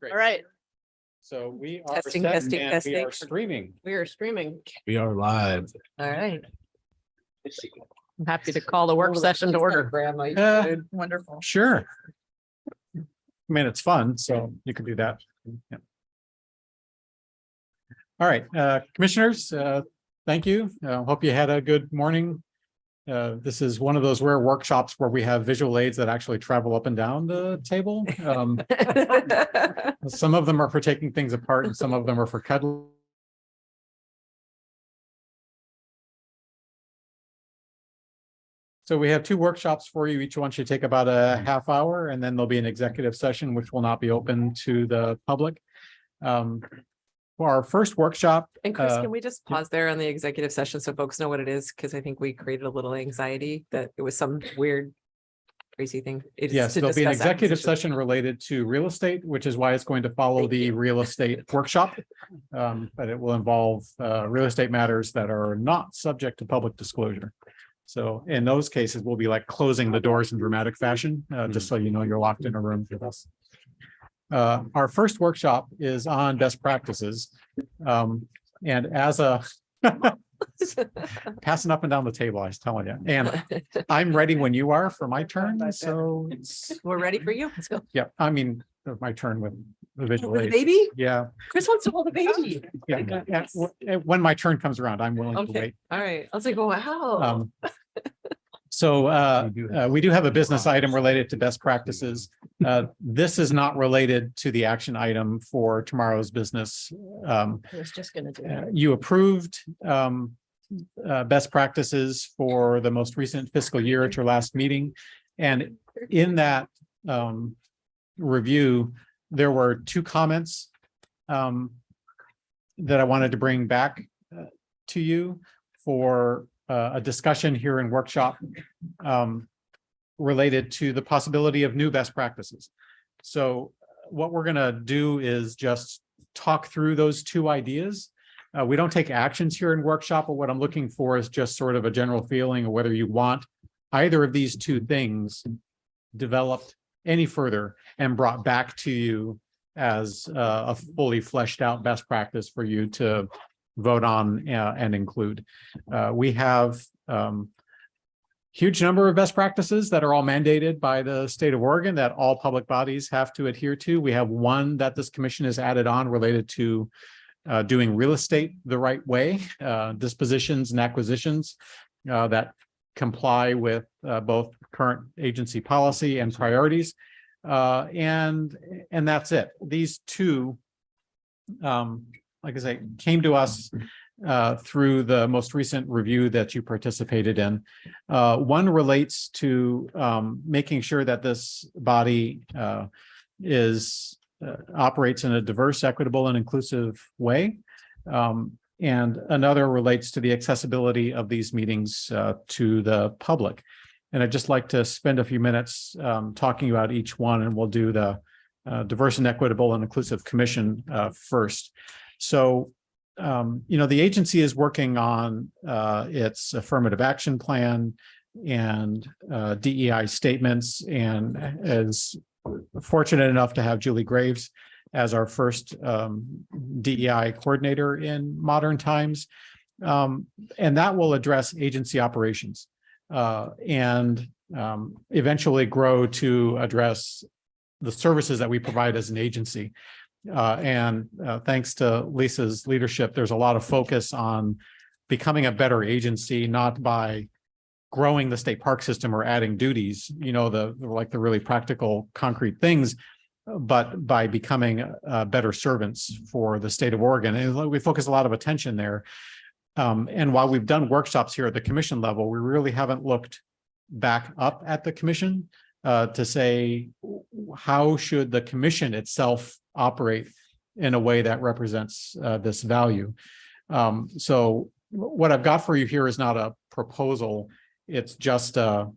Great. All right, So we are Testing, set testing, and we testing. are streaming. we are streaming. We are live. All right. I'm happy to call the work session to order. Grandma, you Uh, did wonderful. Sure. I mean, it's fun, so you can do that. Yeah. All right, commissioners, thank you. Hope you had a good morning. This is one of those rare workshops where we have visual aids that actually travel up and down the table. Some of them are for taking things apart and some of them are for cuddling. So we have two workshops for you. Each one should take about a half hour, and then there'll be an executive session, which will not be open to the public. For our first workshop, And Chris, can we just pause there on the executive session so folks know what it is? Because I think we created a little anxiety that it was some weird, crazy thing. It's yes, to there'll be an discuss executive acquisition. session related to real estate, which is why it's going to follow Thank the you. real estate workshop. But it will involve real estate matters that are not subject to public disclosure. So in those cases, we'll be like closing the doors in dramatic fashion, just so you know you're locked in a room with us. Our first workshop is on best practices. And as a passing up and down the table, I was telling you, and I'm ready when you are for my turn. So it's, We're ready for you. Let's go. yeah, I mean, my turn with the visual With the aids. baby? Yeah, Chris wants to hold the baby. yeah. Yeah, when my turn comes around, I'm willing to Okay, wait. all right. I was like, wow. So we do have a business item related to best practices. This is not related to the action item for tomorrow's business. I was just gonna do that. You approved best practices for the most recent fiscal year at your last meeting. And in that review, there were two comments that I wanted to bring back to you for a discussion here in workshop related to the possibility of new best practices. So what we're going to do is just talk through those two ideas. We don't take actions here in workshop, but what I'm looking for is just sort of a general feeling of whether you want either of these two things developed any further and brought back to you as a fully fleshed out best practice for you to vote on and include. We have huge number of best practices that are all mandated by the state of Oregon that all public bodies have to adhere to. We have one that this commission has added on related to doing real estate the right way, dispositions and acquisitions that comply with both current agency policy and priorities. And that's it. These two, like I say, came to us through the most recent review that you participated in. One relates to making sure that this body operates in a diverse, equitable, and inclusive way. And another relates to the accessibility of these meetings to the public. And I'd just like to spend a few minutes talking about each one, and we'll do the Diverse and Equitable and Inclusive Commission first. So, the agency is working on its affirmative action plan and DEI statements, and is fortunate enough to have Julie Graves as our first DEI coordinator in modern times. And that will address agency operations and eventually grow to address the services that we provide as an agency. And thanks to Lisa's leadership, there's a lot of focus on becoming a better agency, not by growing the state park system or adding duties, the really practical, concrete things, but by becoming better servants for the state of Oregon. And we focus a lot of attention there. And while we've done workshops here at the commission level, we really haven't looked back up at the commission to say, how should the commission itself operate in a way that represents this value? So what I've got for you here is not a proposal. It's just the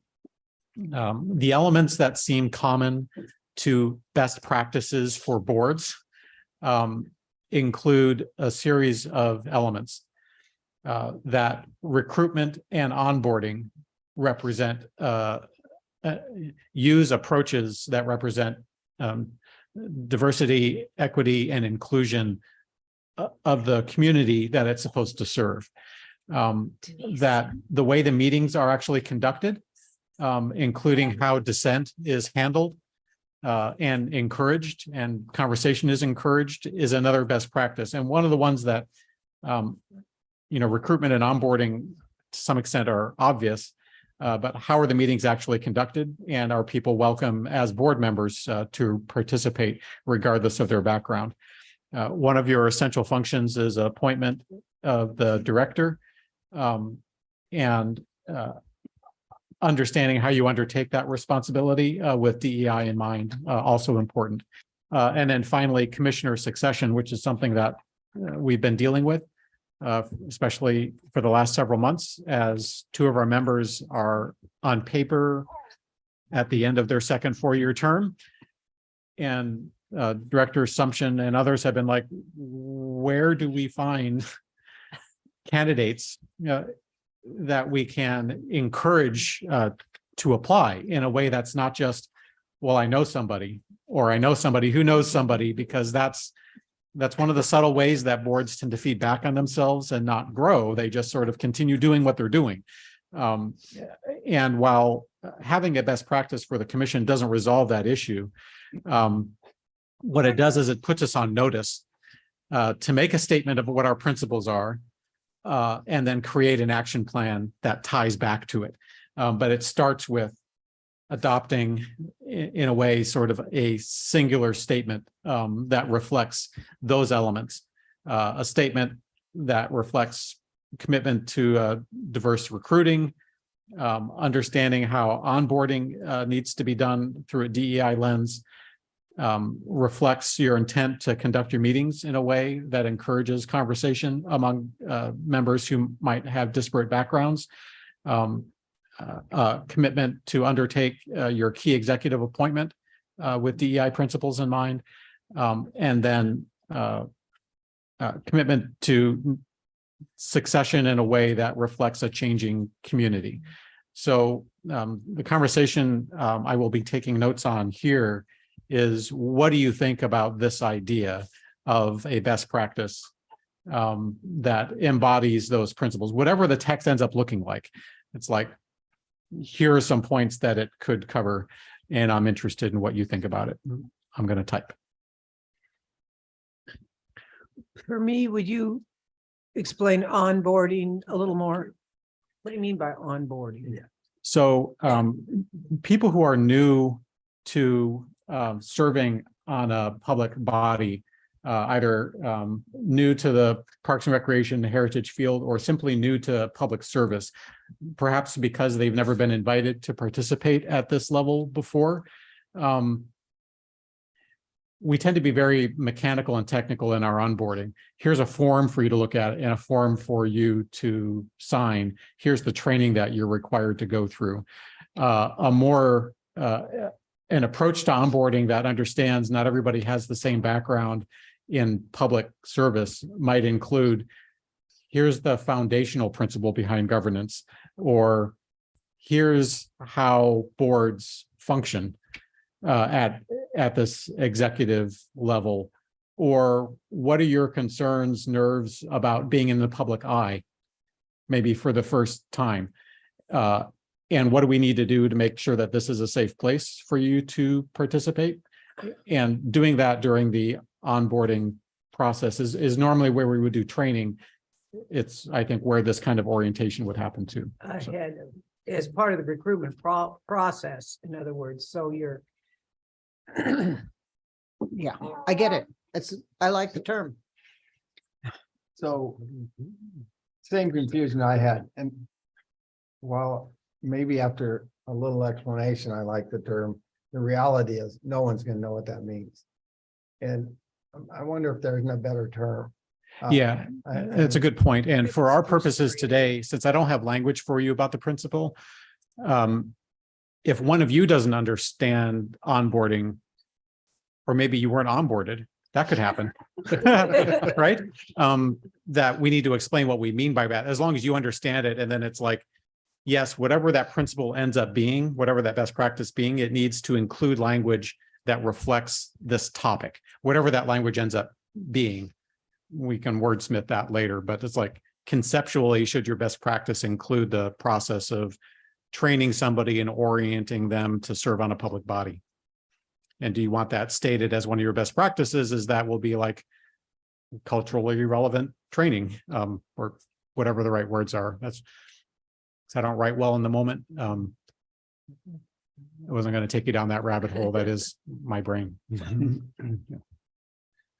elements that seem common to best practices for boards include a series of elements that recruitment and onboarding represent, use approaches that represent diversity, equity, and inclusion of the community that it's supposed to serve. That the way the meetings are actually conducted, including how dissent is handled and encouraged and conversation is encouraged, is another best practice. And one of the ones that, recruitment and onboarding to some extent are obvious, but how are the meetings actually conducted? And are people welcome as board members to participate regardless of their background? One of your essential functions is appointment of the director, and understanding how you undertake that responsibility with DEI in mind, also important. And then finally, commissioner succession, which is something that we've been dealing with, especially for the last several months, as two of our members are on paper at the end of their second 4-year term. And Director Sumption and others have been like, where do we find candidates that we can encourage to apply in a way that's not just, well, I know somebody, or I know somebody who knows somebody, because that's one of the subtle ways that boards tend to feed back on themselves and not grow. They just sort of continue doing what they're doing. And while having a best practice for the commission doesn't resolve that issue, what it does is it puts us on notice to make a statement of what our principles are, and then create an action plan that ties back to it. But it starts with adopting, in a way, sort of a singular statement that reflects those elements. A statement that reflects commitment to diverse recruiting, understanding how onboarding needs to be done through a DEI lens, reflects your intent to conduct your meetings in a way that encourages conversation among members who might have disparate backgrounds, commitment to undertake your key executive appointment with DEI principles in mind, and then commitment to succession in a way that reflects a changing community. So the conversation I will be taking notes on here is, what do you think about this idea of a best practice that embodies those principles, whatever the text ends up looking like? It's like, here are some points that it could cover, and I'm interested in what you think about it. I'm going to type. For me, would you explain onboarding a little more? What do you mean by onboarding? So people who are new to serving on a public body, either new to the Parks and Recreation heritage field, or simply new to public service, perhaps because they've never been invited to participate at this level before. We tend to be very mechanical and technical in our onboarding. Here's a form for you to look at and a form for you to sign. Here's the training that you're required to go through. An approach to onboarding that understands not everybody has the same background in public service might include, here's the foundational principle behind governance, or here's how boards function at this executive level, or what are your concerns, nerves about being in the public eye, maybe for the first time. And what do we need to do to make sure that this is a safe place for you to participate? And doing that during the onboarding process is normally where we would do training. It's, I think, where this kind of orientation would happen too. Ahead of, as part of the recruitment process, in other words, so you're. Yeah, I get it. I like the term. So same confusion I had, and while maybe after a little explanation, I like the term, the reality is no one's going to know what that means. And I wonder if there's no better term. Yeah, that's a good point. And for our purposes today, since I don't have language for you about the principle, if one of you doesn't understand onboarding, or maybe you weren't onboarded, that could happen, right? That we need to explain what we mean by that, as long as you understand it. And then it's like, yes, whatever that principle ends up being, whatever that best practice being, it needs to include language that reflects this topic, whatever that language ends up being. We can wordsmith that later, but it's like conceptually, should your best practice include the process of training somebody and orienting them to serve on a public body? And do you want that stated as one of your best practices? Is that will be like culturally relevant training, or whatever the right words are. That's, 'cause I don't write well in the moment. I wasn't going to take you down that rabbit hole. That is my brain.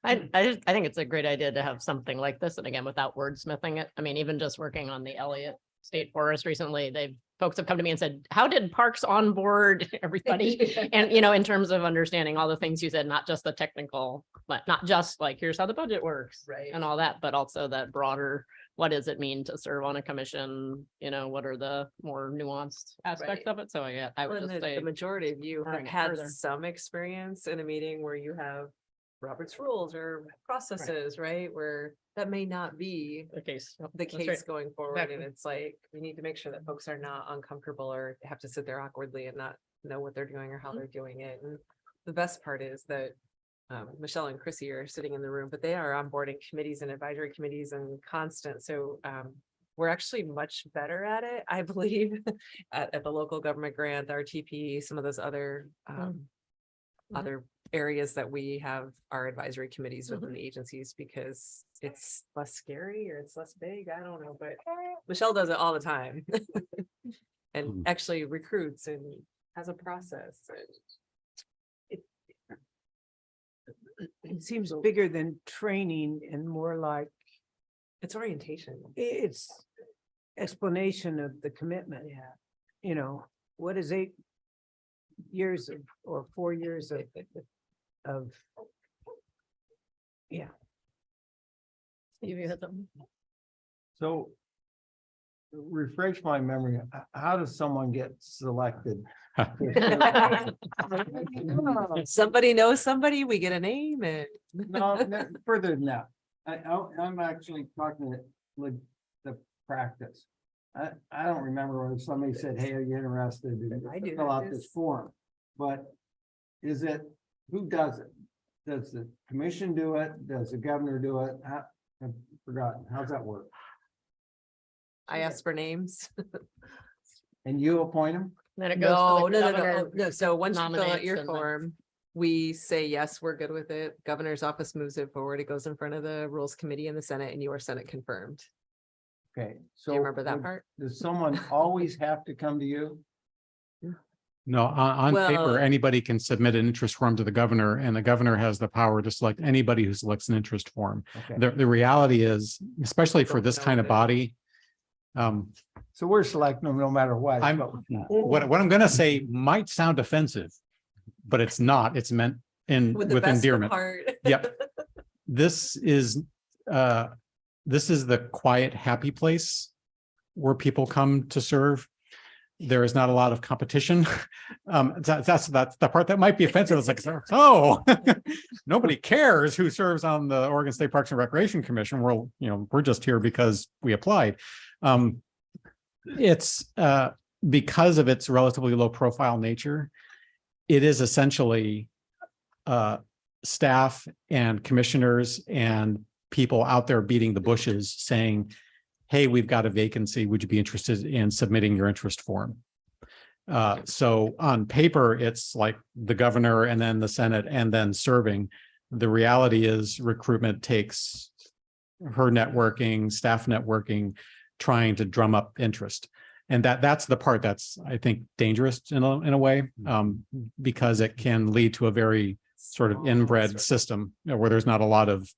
I think it's a great idea to have something like this. And again, without wordsmithing it, I mean, even just working on the Elliott State Forest recently, folks have come to me and said, how did parks onboard everybody? And, in terms of understanding all the things you said, not just the technical, but not just like, here's how the budget works. Right. And all that, but also that broader, what does it mean to serve on a commission? What are the more nuanced aspects Right. of it? So yeah, I would Well, just the say. majority of you have bring it had further. some experience in a meeting where you have Robert's rules or processes, right? Where that may not be The case. the That's case right. going forward. And Exactly. it's like, we need to make sure that folks are not uncomfortable or have to sit there awkwardly and not know what they're doing or how they're doing it. And the best part is that Michelle and Chrissy are sitting in the room, but they are onboarding committees and advisory committees and constant. So we're actually much better at it, I believe, at the local government grant, RTP, some of those other other areas that we have our advisory committees within the agencies, because it's less scary or it's less big. I don't know, but Michelle does it all the time. And actually recruits and has a process. It seems bigger than training and more like It's orientation. it's explanation of the commitment. Yeah. What is 8 years or 4 years of You had something? So refresh my memory, how does someone get selected? Somebody knows somebody, we get a name and. No, further than that. I'm actually talking like the practice. I don't remember when somebody said, hey, are you interested in I do. fill out this form? But is it, who does it? Does the commission do it? Does the governor do it? I've forgotten. How's that work? I asked for names. And you appoint them? Then it goes. No, to the no, no, governor. no, no. So once you fill out nominates your and then- form, we say, yes, we're good with it. Governor's office moves it forward. It goes in front of the Rules Committee in the Senate and you are Senate confirmed. Okay, Do so. you remember that would- part? Does someone always have to come to you? No, on Well- paper, anybody can submit an interest form to the governor, and the governor has the power to select anybody who selects an interest form. Okay, The reality is, especially for Don't this know kind of that. body, so we're selecting them no matter what. I'm- what I'm gonna say might sound offensive, but it's not. It's meant With the with best endearment. part. Yep. This is the quiet, happy place where people come to serve. There is not a lot of competition. That's the part that might be offensive. It's like, oh, nobody cares who serves on the Oregon State Parks and Recreation Commission. We're just here because we applied. It's because of its relatively low profile nature, it is essentially staff and commissioners and people out there beating the bushes saying, hey, we've got a vacancy. Would you be interested in submitting your interest form? So on paper, it's like the governor and then the Senate and then serving. The reality is recruitment takes her networking, staff networking, trying to drum up interest. And that's the part that's, I think, dangerous in a way, because it can lead to a very sort of inbred system where there's not a lot of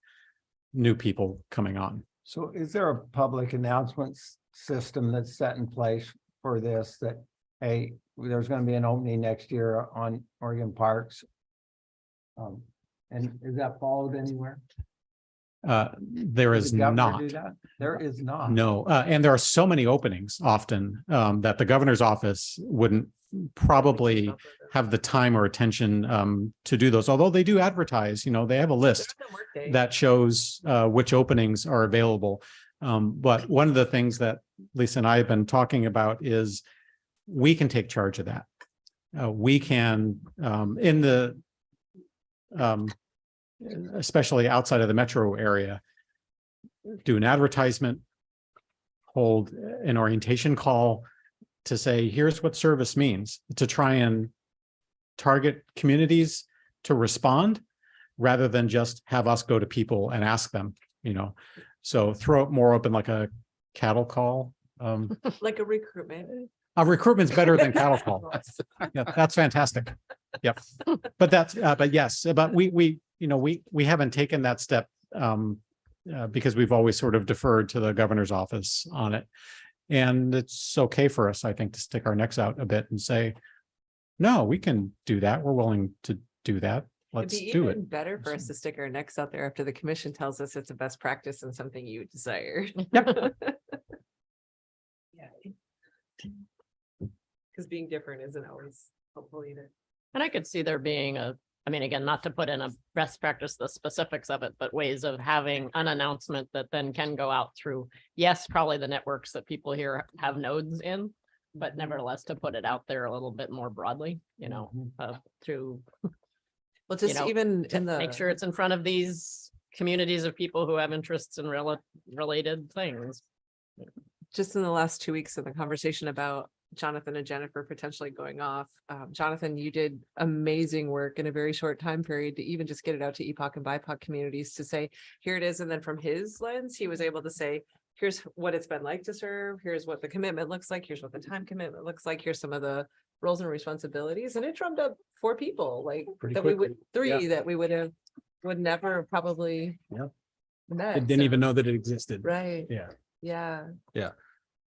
new people coming on. So is there a public announcements system that's set in place for this that, hey, there's gonna be an opening next year on Oregon Parks? And is that followed anywhere? There Does is the governor not. do that? There is not. No, and there are so many openings often that the governor's office wouldn't probably have the time or attention to do those, although they do advertise, they have a list that shows which openings are available. But one of the things that Lisa and I have been talking about is we can take charge of that. We can, in the especially outside of the metro area, do an advertisement, hold an orientation call to say, here's what service means, to try and target communities to respond rather than just have us go to people and ask them, so throw it more open like a cattle call. Like a recruitment. Recruitment's better than cattle call. Yeah, that's fantastic. Yep. But yes, but we haven't taken that step because we've always sort of deferred to the governor's office on it. And it's okay for us, I think, to stick our necks out a bit and say, no, we can do that. We're willing to do that. Let's It'd be do even it. better for us to stick our necks out there after the commission tells us it's a best practice and something you desire. Yep. Because being different isn't always helpful either. And I could see there being I mean, again, not to put in a best practice, the specifics of it, but ways of having an announcement that then can go out through, yes, probably the networks that people here have nodes in, but nevertheless to put it out there a little bit more broadly, through, Well, just know, even to in the. make sure it's in front of these communities of people who have interests in related things. Just in the last 2 weeks of the conversation about Jonathan and Jennifer potentially going off. Jonathan, you did amazing work in a very short time period to even just get it out to EPOC and BIPOC communities to say, here it is. And then from his lens, he was able to say, here's what it's been like to serve. Here's what the commitment looks like. Here's what the time commitment looks like. Here's some of the roles and responsibilities. And it drummed up 4 people like Pretty that we quickly. would, 3 that we would never probably. Yep. met. I didn't So- even know that it existed. Right. Yeah. Yeah.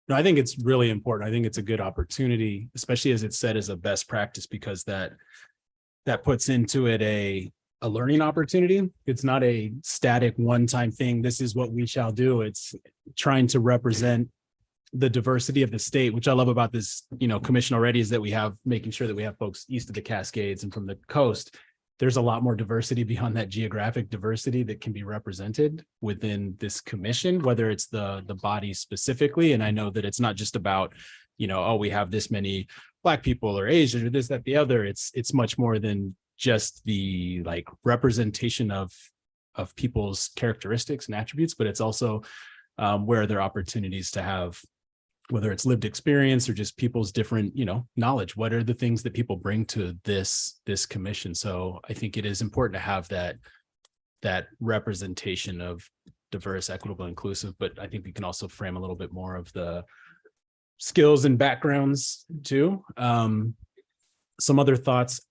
No, I think it's really important. I think it's a good opportunity, especially as it's set as a best practice, because that puts into it a learning opportunity. It's not a static one-time thing. This is what we shall do. It's trying to represent the diversity of the state, which I love about this, commission already, is that we have making sure that we have folks east of the Cascades and from the coast. There's a lot more diversity beyond that geographic diversity that can be represented within this commission, whether it's the body specifically. And I know that it's not just about, we have this many Black people or Asian or this, that, the other. It's much more than just the representation of people's characteristics and attributes, but it's also where there are opportunities to have, whether it's lived experience or just people's different, knowledge. What are the things that people bring to this commission? So I think it is important to have that representation of diverse, equitable, inclusive, but I think we can also frame a little bit more of the skills and backgrounds too. Some other thoughts,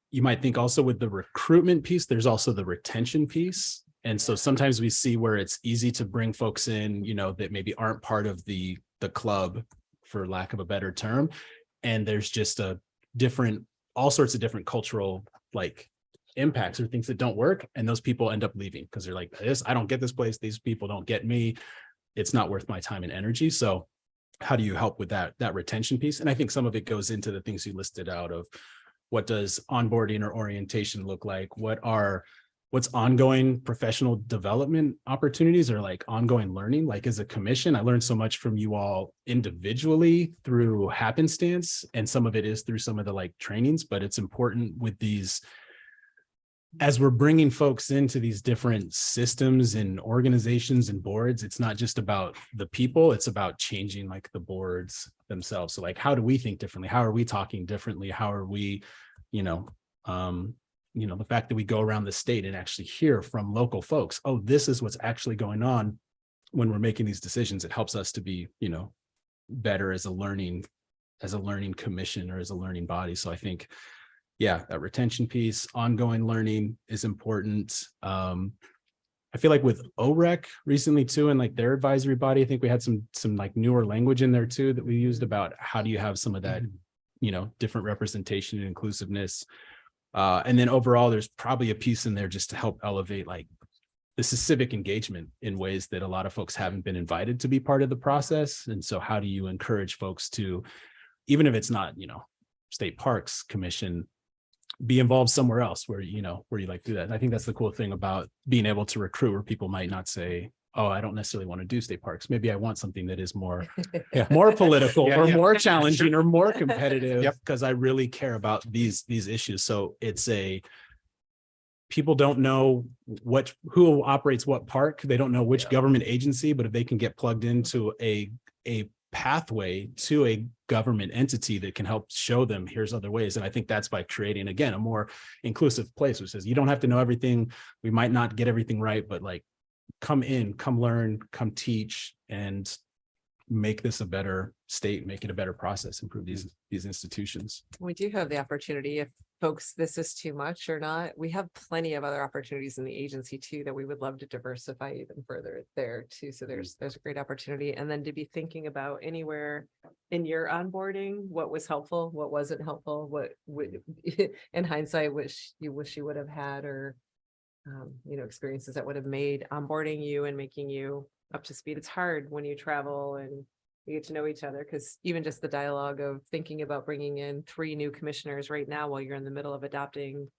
you might think also with the recruitment piece, there's also the retention piece. And so sometimes we see where it's easy to bring folks in, that maybe aren't part of the club, for lack of a better term. And there's just all sorts of different cultural impacts or things that don't work. And those people end up leaving because they're like, I don't get this place. These people don't get me. It's not worth my time and energy. So how do you help with that retention piece? And I think some of it goes into the things you listed out of what does onboarding or orientation look like? What's ongoing professional development opportunities or ongoing learning? As a commission, I learned so much from you all individually through happenstance, and some of it is through some of the trainings, but it's important with these, as we're bringing folks into these different systems and organizations and boards, it's not just about the people, it's about changing the boards themselves. So how do we think differently? How are we talking differently? How are we, the fact that we go around the state and actually hear from local folks, oh, this is what's actually going on when we're making these decisions. It helps us to be, better as a learning commission or as a learning body. So I think, that retention piece, ongoing learning is important. I feel with OREC recently too, and their advisory body, I think we had some newer language in there too that we used about how do you have some of that, different representation and inclusiveness. And then overall, there's probably a piece in there just to help elevate this is civic engagement in ways that a lot of folks haven't been invited to be part of the process. And so how do you encourage folks to, even if it's not, state parks commission, be involved somewhere else where you do that. And I think that's the cool thing about being able to recruit, where people might not say, oh, I don't necessarily want to do state parks. Maybe I want something that is more political or more challenging or more competitive because I really care about these issues. So it's people don't know who operates what park. They don't know which Yeah. government agency, but if they can get plugged into a pathway to a government entity that can help show them here's other ways. And I think that's by creating, again, a more inclusive place, which says you don't have to know everything. We might not get everything right, but like, come in, come learn, come teach, and make this a better state, make it a better process, improve these institutions. We do have the opportunity, if folks, this is too much or not, we have plenty of other opportunities in the agency too, that we would love to diversify even further there too. So there's a great opportunity. And then to be thinking about anywhere in your onboarding, what was helpful, what wasn't helpful, what would, in hindsight, wish you would have had, or experiences that would have made onboarding you and making you up to speed. It's hard when you travel and you get to know each other, because even just the dialogue of thinking about bringing in 3 new commissioners right now while you're in the middle of adopting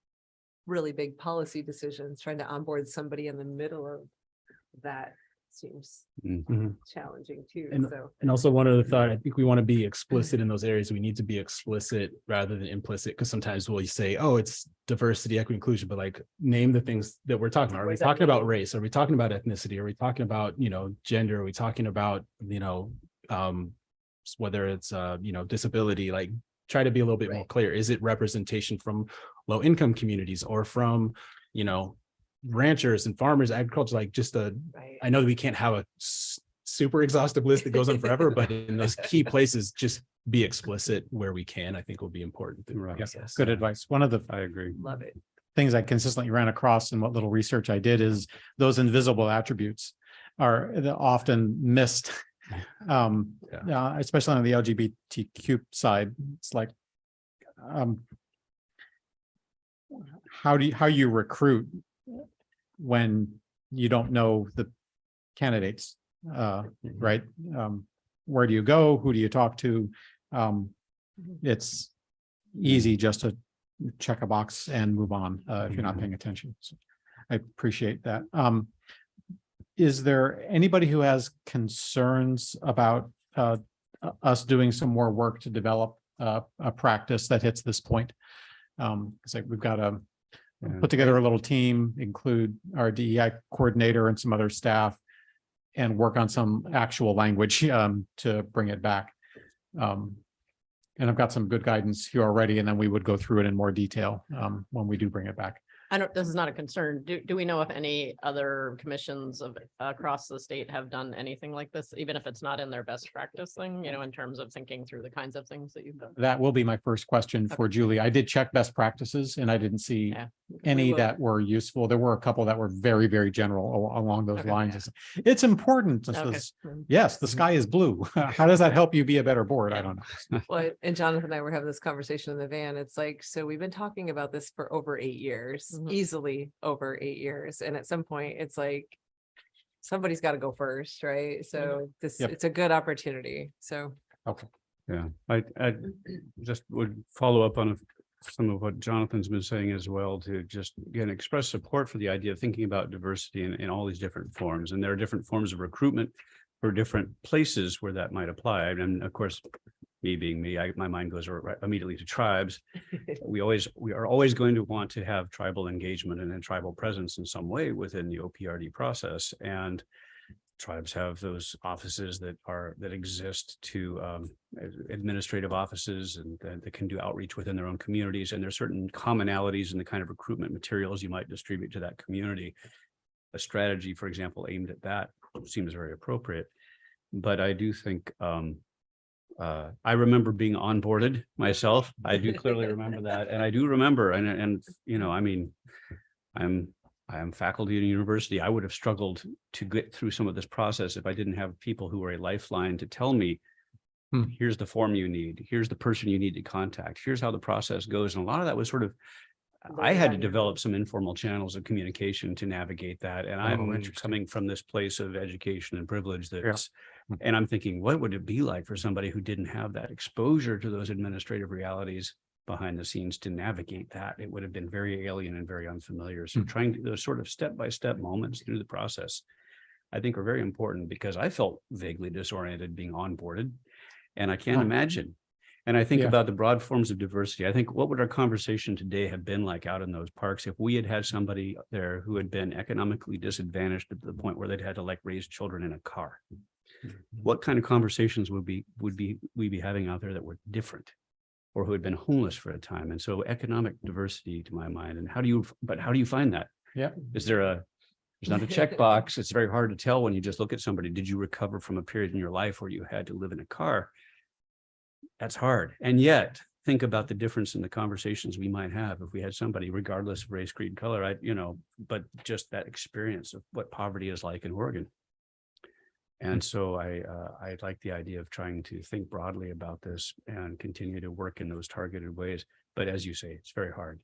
really big policy decisions, trying to onboard somebody in the middle of that seems Mhm. challenging too. And- So And also one other thought, I think we want to be explicit in those areas. We need to be explicit rather than implicit, because sometimes we'll say, oh, it's diversity, equity, inclusion, but like name the things that we're talking about. Are What we does that talking about mean? race? Are we talking about ethnicity? Are we talking about, gender? Are we talking about, whether it's, disability, like try to be a little bit more Right. clear. Is it representation from low income communities or from, ranchers and farmers, agriculture, like just right. I know that we can't have a super exhaustive list that goes on forever, but in those key places, just be explicit where we can, I think will be important. through the Yeah, process. good advice. One of the I agree. Love it. things I consistently ran across in what little research I did is those invisible attributes are often missed. Especially on the LGBTQ side, it's like, how you recruit when you don't know the candidates, right? Where do you go? Who do you talk to? It's easy just to check a box and move on if you're not paying attention. So I appreciate that. Is there anybody who has concerns about us doing some more work to develop a practice that hits this point? It's like we've got to put together a little team, include our DEI coordinator and some other staff, and work on some actual language to bring it back. And I've got some good guidance here already, and then we would go through it in more detail when we do bring it back. This is not a concern. Do we know if any other commissions across the state have done anything like this, even if it's not in their best practice thing, in terms of thinking through the kinds of things that you've done? That will be my first question for Julie. I did check best practices and I didn't see Yeah. any will. that were useful. There were a couple that were very, very general along those Okay. lines. It's important. This Okay. was- yes, the sky is blue. How does that help you be a better board? I don't know. Well, and Jonathan and I were having this conversation in the van. It's like, so we've been talking about this for over 8 years, Mhm. easily over 8 years. And at some point, it's like, somebody's got to go first, right? So this, Yep. it's a good opportunity. So. Yeah, I just would follow up on some of what Jonathan's been saying as well, to just again express support for the idea of thinking about diversity in all these different forms. And there are different forms of recruitment for different places where that might apply. And of course, me being me, my mind goes right immediately to tribes. We are always going to want to have tribal engagement and a tribal presence in some way within the OPRD process. And tribes have those offices that exist to administrative offices and that can do outreach within their own communities. And there's certain commonalities in the kind of recruitment materials you might distribute to that community. A strategy, for example, aimed at that seems very appropriate. But I do think I remember being onboarded myself. I do clearly remember that. And I do remember, and I mean, I am faculty at a university. I would have struggled to get through some of this process if I didn't have people who were a lifeline to tell me, here's the form you need, here's the person you need to contact, here's how the process goes. And a lot of that was sort of, I had to develop some informal channels of communication to navigate that. And I'm interesting. coming from this place of education and privilege Yeah. that's, and I'm thinking, what would it be like for somebody who didn't have that exposure to those administrative realities behind the scenes to navigate that? It would have been very alien and very unfamiliar. So trying to those sort of step-by-step moments through the process, I think are very important, because I felt vaguely disoriented being onboarded. And I can't imagine And I think Yeah. about the broad forms of diversity. I think what would our conversation today have been like out in those parks if we had had somebody there who had been economically disadvantaged to the point where they'd had to like raise children in a car? What kind of conversations would we be having out there that were different? Or who had been homeless for a time? And so economic diversity to my mind. And how do you find that? Yeah. There's not a checkbox. It's very hard to tell when you just look at somebody. Did you recover from a period in your life where you had to live in a car? That's hard. And yet think about the difference in the conversations we might have if we had somebody, regardless of race, creed, color, but just that experience of what poverty is like in Oregon. And so I like the idea of trying to think broadly about this and continue to work in those targeted ways. But as you say, it's very hard.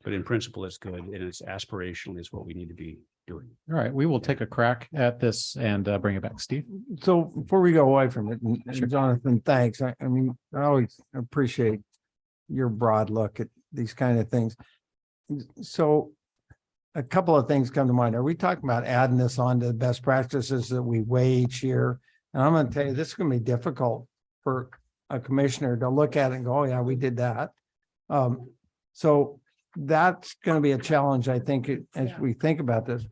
But in principle, it's good. And it's aspirational is what we need to be doing. All right, we will take a crack at this and bring it back. Steve? So before we go away from it, and Jonathan, thanks. I mean, I always appreciate your broad look at these kind of things. So a couple of things come to mind. Are we talking about adding this on to the best practices that we weigh each year? And I'm going to tell you, this is going to be difficult for a commissioner to look at it and go, oh yeah, we did that. So that's going to be a challenge, I think, as we think about this.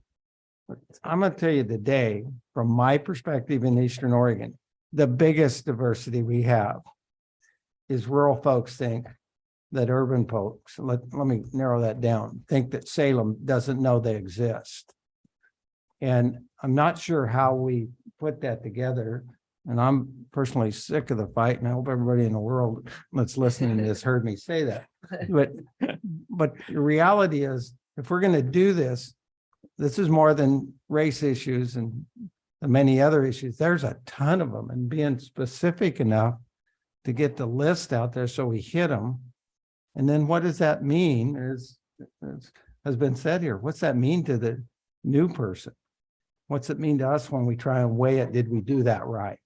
But I'm going to tell you today, from my perspective in Eastern Oregon, the biggest diversity we have is rural folks think that urban folks, let me narrow that down, think that Salem doesn't know they exist. And I'm not sure how we put that together. And I'm personally sick of the fight, and I hope everybody in the world that's listening to this heard me say that. But the reality is, if we're going to do this, this is more than race issues and the many other issues. There's a ton of them, and being specific enough to get the list out there so we hit them. And then what does that mean? As has been said here, what's that mean to the new person? What's it mean to us when we try and weigh it? Did we do that right?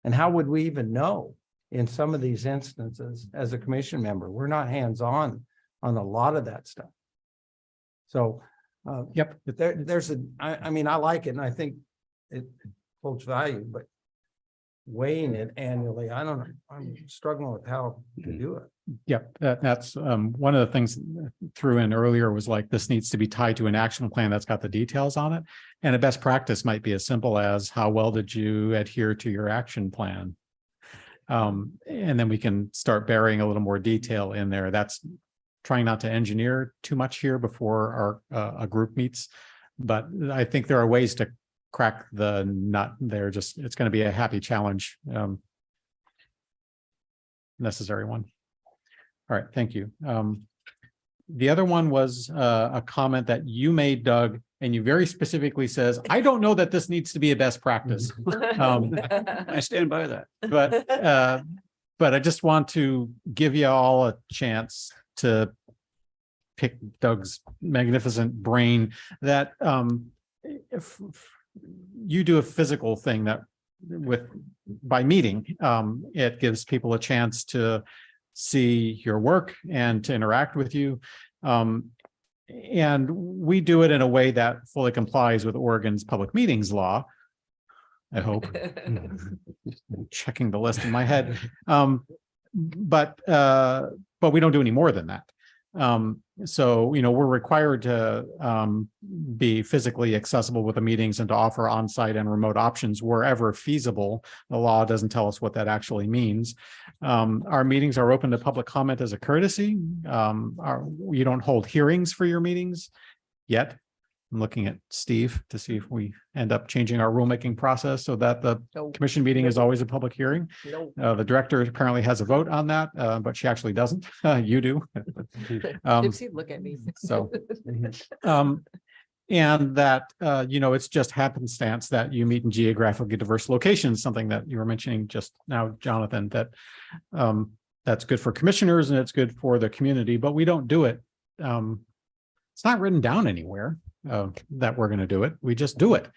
And how would we even know in some of these instances as a commission member? We're not hands-on on a lot of that stuff. So Yep. I mean, I like it and I think it holds value, but weighing it annually, I don't know. I'm struggling with how to do it. Yep, that's one of the things threw in earlier was like, this needs to be tied to an action plan that's got the details on it. And a best practice might be as simple as, how well did you adhere to your action plan? And then we can start burying a little more detail in there. That's trying not to engineer too much here before our a group meets. But I think there are ways to crack the nut there. Just, it's going to be a happy challenge. Necessary one. All right, thank you. The other one was a comment that you made, Doug, and you very specifically says, I don't know that this needs to be a best practice. I stand by that. But I just want to give you all a chance to pick Doug's magnificent brain that if you do a physical thing that by meeting, it gives people a chance to see your work and to interact with you. And we do it in a way that fully complies with Oregon's public meetings law. I hope. Checking the list in my head. But we don't do any more than that. So, we're required to be physically accessible with the meetings and to offer on-site and remote options wherever feasible. The law doesn't tell us what that actually means. Our meetings are open to public comment as a courtesy. You don't hold hearings for your meetings yet. I'm looking at Steve to see if we end up changing our rulemaking process so that the commission meeting is always a public hearing. The director apparently has a vote on that, but she actually doesn't. You do. Gypsy, look at me. So, and that, it's just happenstance that you meet in geographically diverse locations, something that you were mentioning just now, Jonathan, that that's good for commissioners and it's good for the community, but we don't do it. It's not written down anywhere that we're going to do it. We just do it.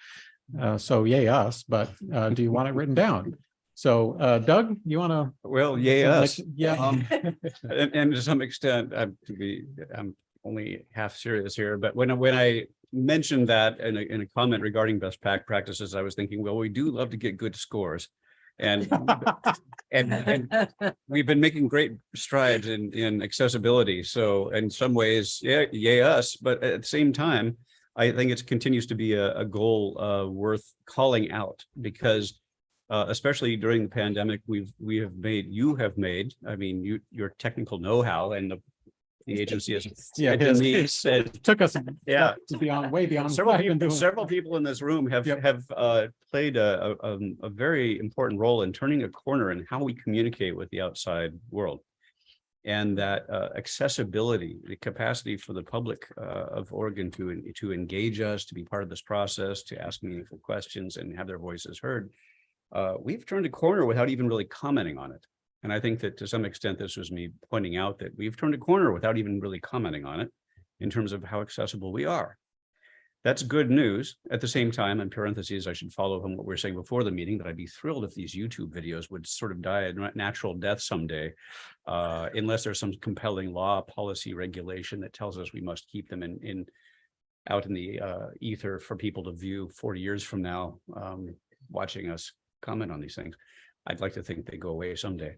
So yay us, but do you want it written down? So Doug, you want to? Well, yay us. Yeah. And to some extent, I'm only half serious here, but when I mentioned that in a comment regarding best practices, I was thinking, well, we do love to get good scores. And we've been making great strides in accessibility. So in some ways, yeah, yay us, but at the same time, I think it continues to be a goal worth calling out because especially during the pandemic, you have made, I mean, your technical know-how and the agency has. Yeah, it took us Yeah. to beyond, way beyond. Several what I've been people, doing. several people in this room have Yep. played a very important role in turning a corner in how we communicate with the outside world. And that accessibility, the capacity for the public of Oregon to engage us, to be part of this process, to ask meaningful questions and have their voices heard. We've turned a corner without even really commenting on it. And I think that to some extent, this was me pointing out that we've turned a corner without even really commenting on it in terms of how accessible we are. That's good news. At the same time, in parentheses, I should follow on what we were saying before the meeting, that I'd be thrilled if these YouTube videos would sort of die a natural death someday, unless there's some compelling law, policy, regulation that tells us we must keep them out in the ether for people to view 40 years from now, watching us comment on these things. I'd like to think they go away someday,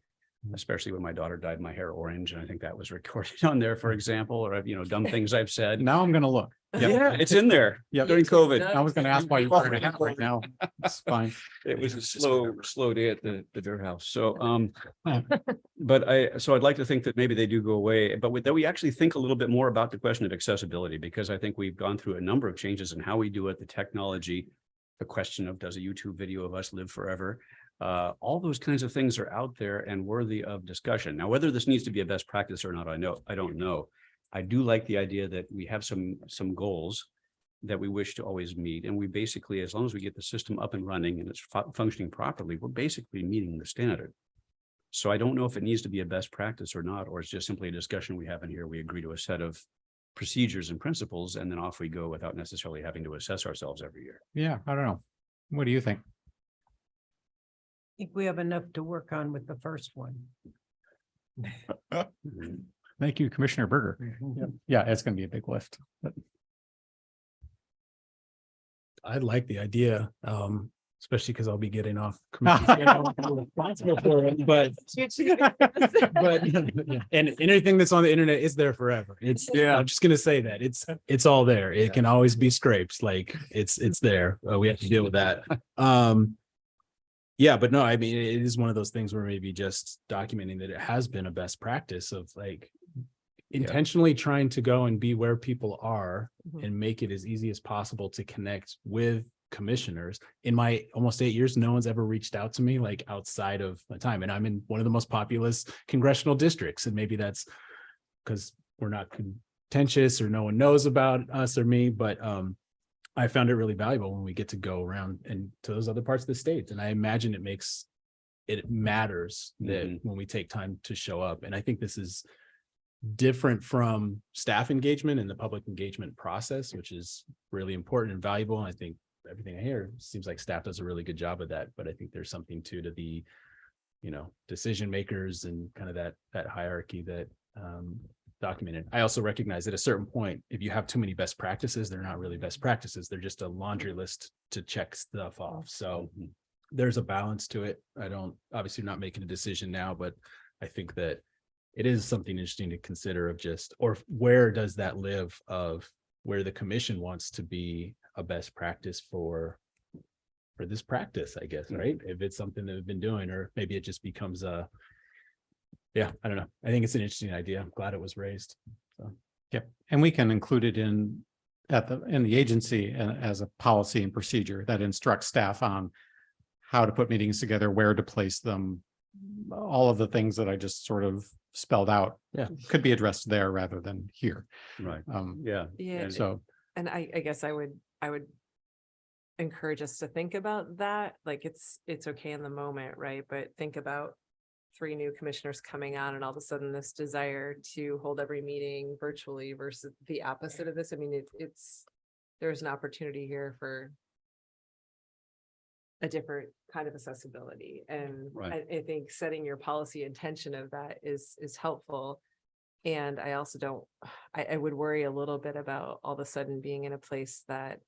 especially when my daughter dyed my hair orange. And I think that was recorded on there, for example, or, dumb things I've said. Now I'm gonna look. Yep. Yeah, it's in there Yep. during COVID. I was gonna ask why you're wearing a hat right now. It's fine. It was a slow day at the Beer House. So, but I'd like to think that maybe they do go away, but that we actually think a little bit more about the question of accessibility, because I think we've gone through a number of changes in how we do it, the technology, the question of does a YouTube video of us live forever? All those kinds of things are out there and worthy of discussion. Now, whether this needs to be a best practice or not, I don't know. I do like the idea that we have some goals that we wish to always meet. And we basically, as long as we get the system up and running and it's functioning properly, we're basically meeting the standard. So I don't know if it needs to be a best practice or not, or it's just simply a discussion we have in here. We agree to a set of procedures and principles, and then off we go without necessarily having to assess ourselves every year. Yeah, I don't know. What do you think? I think we have enough to work on with the first one. Thank you, Commissioner Berger. Yeah, it's gonna be a big lift. But I like the idea, especially because I'll be getting off. committee. I'm responsible for it, But and anything that's on the internet is there forever. I'm just gonna say that it's all there. It can always be scraped. Like it's there. We have to deal with that. Yeah, but no, I mean, it is one of those things where maybe just documenting that it has been a best practice of like intentionally trying to go and be where people are and make it as easy as possible to connect with commissioners. In my almost 8 years, no one's ever reached out to me like outside of my time. And I'm in one of the most populous congressional districts. And maybe that's because we're not contentious or no one knows about us or me, but I found it really valuable when we get to go around and to those other parts of the state. And I imagine it matters that when we take time to show up. And I think this is different from staff engagement and the public engagement process, which is really important and valuable. And I think everything I hear seems like staff does a really good job of that. But I think there's something to the, decision makers and kind of that hierarchy that documented. I also recognize at a certain point, if you have too many best practices, they're not really best practices. They're just a laundry list to check stuff off. So there's a balance to it. Obviously not making a decision now, but I think that it is something interesting to consider of or where does that live of where the commission wants to be a best practice for this practice, I guess, right? If it's something that we've been doing, or maybe it just becomes I don't know. I think it's an interesting idea. I'm glad it was raised. So. Yep, and we can include it in the agency as a policy and procedure that instructs staff on how to put meetings together, where to place them, all of the things that I just sort of spelled out. Yeah, could be addressed there rather than here. Right. Yeah. So, and I guess I would encourage us to think about that. Like it's okay in the moment, right? But think about 3 new commissioners coming on and all of a sudden this desire to hold every meeting virtually versus the opposite of this. I mean, there's an opportunity here for a different kind of accessibility. And I think setting your policy intention of that is helpful. And I also I would worry a little bit about all of a sudden being in a place that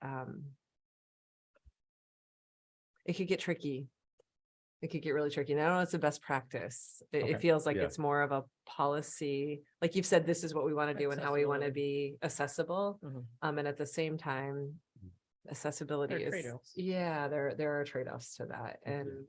it could get tricky. it could get really tricky. And I don't know, it's a best practice. It Okay. feels like Yeah. it's more of a policy, like you've said, this is what we want to do and how we want to be accessible. Mhm. And at the same time, accessibility There are is, trade-offs. yeah, there are trade-offs to that. And,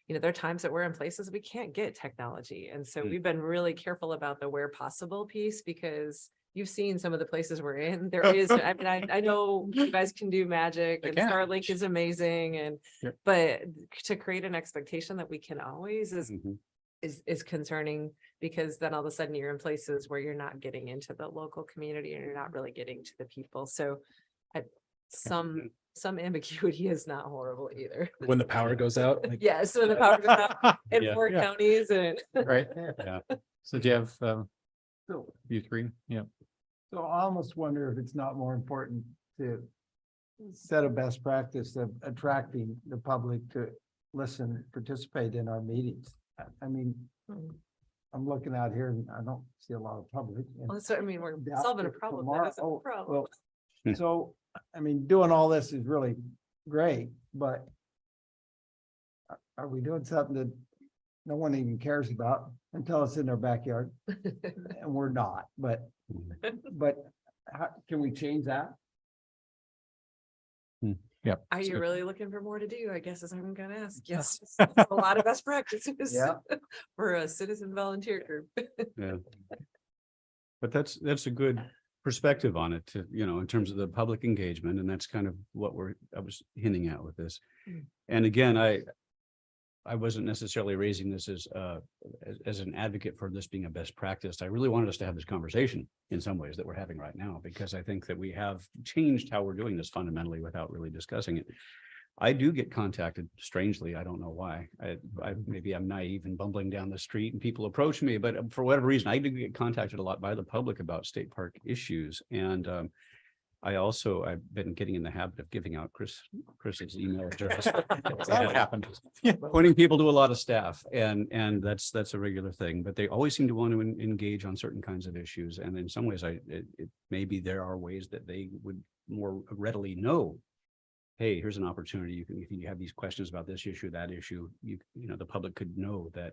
there are times that we're in places we can't get technology. And so Mm. we've been really careful about the where possible piece because you've seen some of the places we're in. There is, I mean, I know you guys can do magic They and can. Starlink is amazing and, Yep. but to create an expectation that we can always Mhm. is concerning because then all of a sudden you're in places where you're not getting into the local community and you're not really getting to the people. So some ambiguity is not horrible either. When the power goes out, like, Yes, so the power goes out in Yeah. 4 Yeah. counties and Right. Yeah. So do you have, So, you three? Yeah. so I almost wonder if it's not more important to set a best practice of attracting the public to listen, participate in our meetings. I mean, Mm. I'm looking out here and I don't see a lot of public. and well, so I mean, we're doubt solving a that problem. tomorrow- That isn't oh, a problem. well, Hmm. So, I mean, doing all this is really great, but are we doing something that no one even cares about until it's in their backyard? And we're not, but how, can we change that? Are you So- really looking for more to do? I guess is what I'm gonna ask. Yes, a lot of best practices. Yeah. For a citizen volunteer group. Yeah. But that's a good perspective on it to, in terms of the public engagement, and that's kind of what I was hinting at with this. Mm. And again, I wasn't necessarily raising this as an advocate for this being a best practice. I really wanted us to have this conversation in some ways that we're having right now, because I think that we have changed how we're doing this fundamentally without really discussing it. I do get contacted strangely. I don't know why. Maybe I'm naive and bumbling down the street and people approach me, but for whatever reason, I do get contacted a lot by the public about state park issues. And I've been getting in the habit of giving out Chris's email address. That happened. Pointing people to a lot of staff, and that's a regular thing, but they always seem to want to engage on certain kinds of issues. And in some ways, maybe there are ways that they would more readily know, hey, here's an opportunity. If you have these questions about this issue, that issue, the public could know that,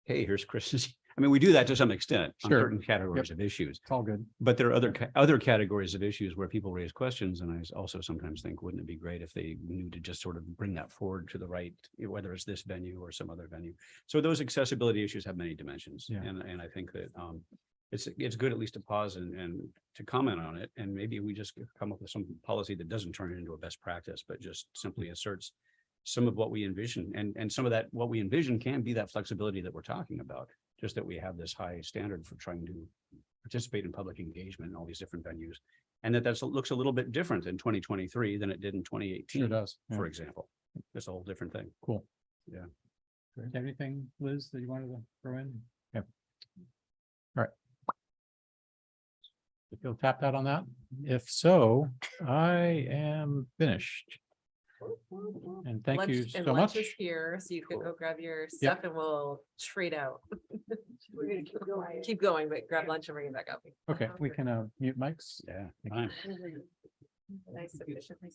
hey, here's Chris's. I mean, we do that to some extent on Sure. certain categories of issues, It's all good. but there are other categories of issues where people raise questions. And I also sometimes think, wouldn't it be great if they knew to just sort of bring that forward to the right, whether it's this venue or some other venue. So those accessibility issues have many dimensions. Yeah. And I think that it's good at least to pause and to comment on it. And maybe we just come up with some policy that doesn't turn it into a best practice, but just simply asserts some of what we envision. And some of that, what we envision can be that flexibility that we're talking about. Just that we have this high standard for trying to participate in public engagement in all these different venues. And that looks a little bit different in 2023 than it did in 2018. Sure does. Yeah. For example. It's a whole different thing. Cool. Yeah. Do you have anything, Liz, that you wanted to throw in? Yeah. All right. You feel tapped out on that? If so, I am finished. And thank you Lunch- and so lunch much. is here, so you could go grab your stuff and we'll trade out. We're gonna keep going, but grab lunch and bring it back up. Okay, we can mute mics. Yeah. Fine. Nice, efficiently.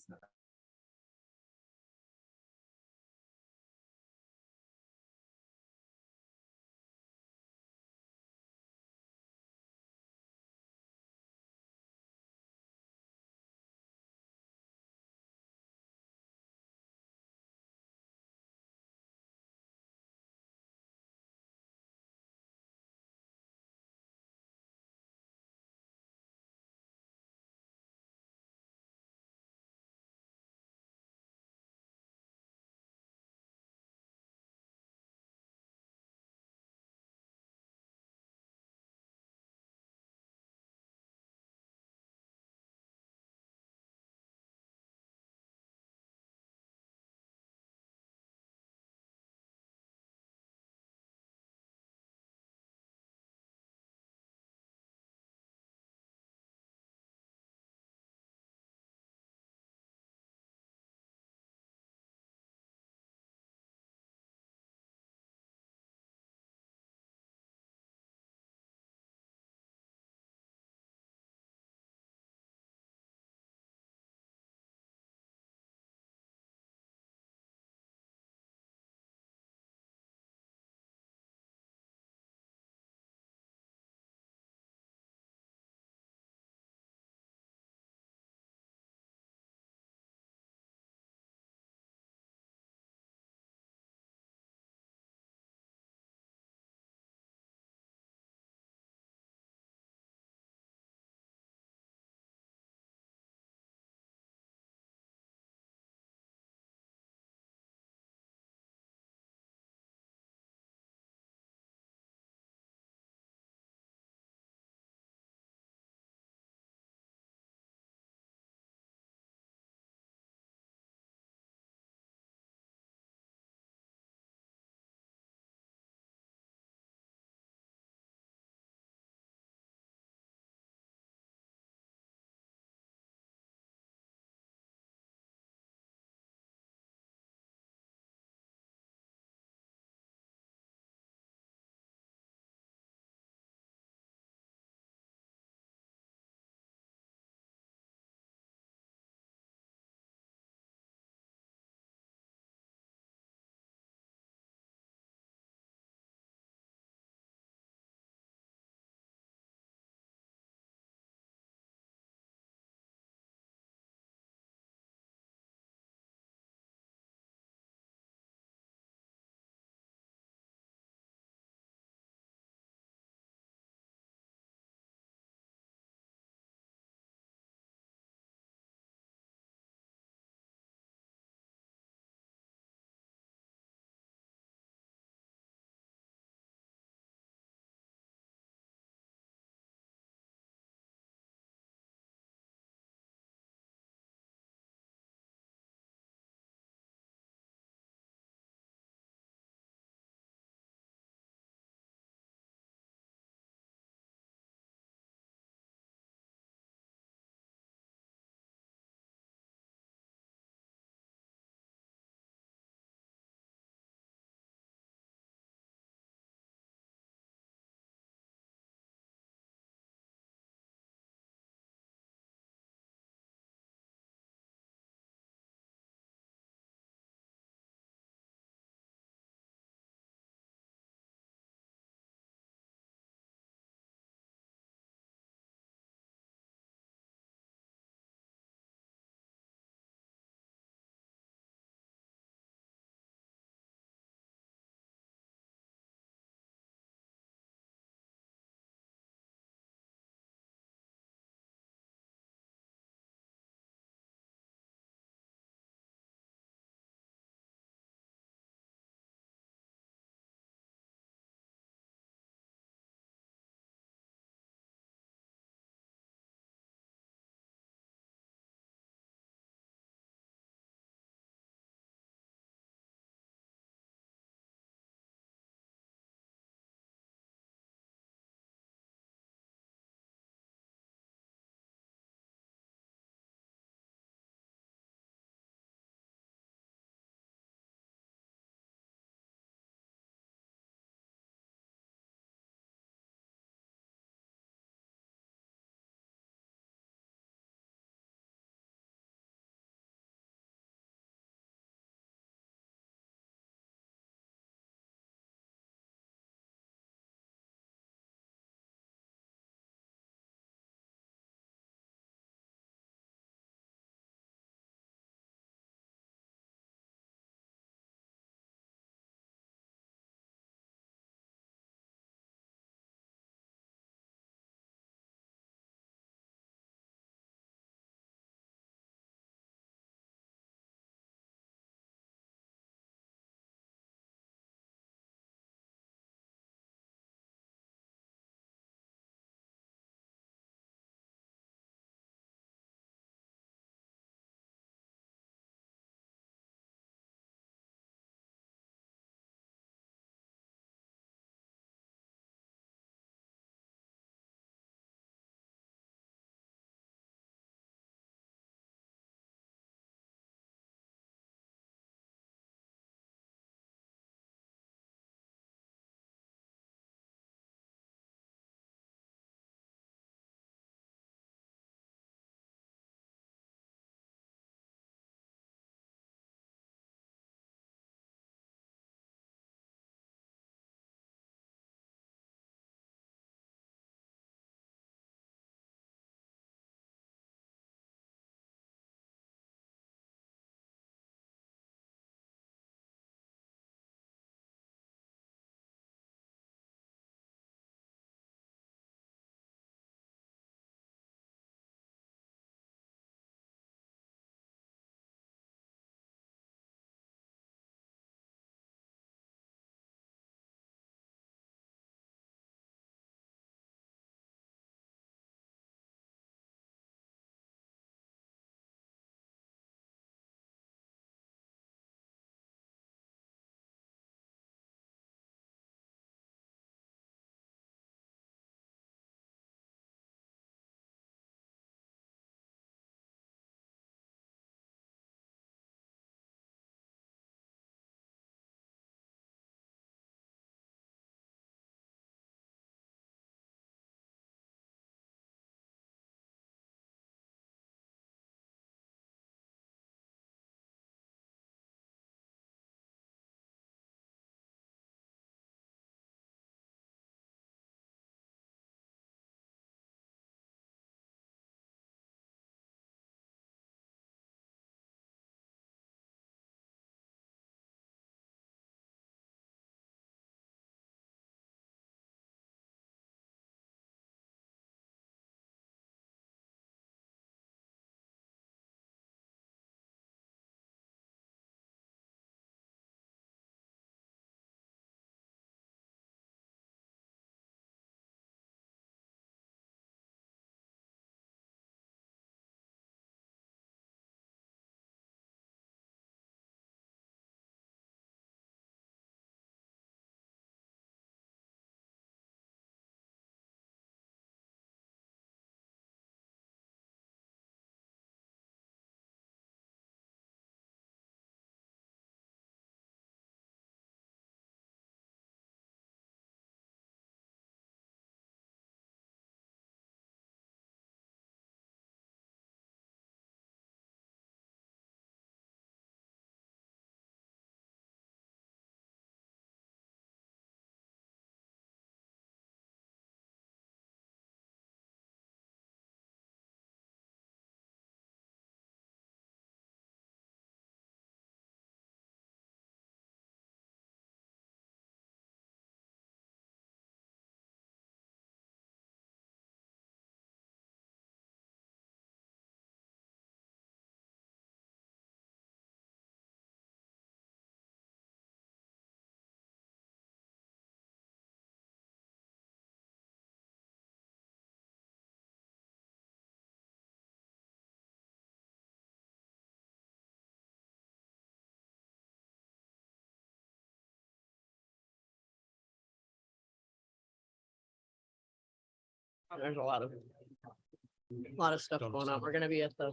There's a lot of stuff going on. We're gonna be at the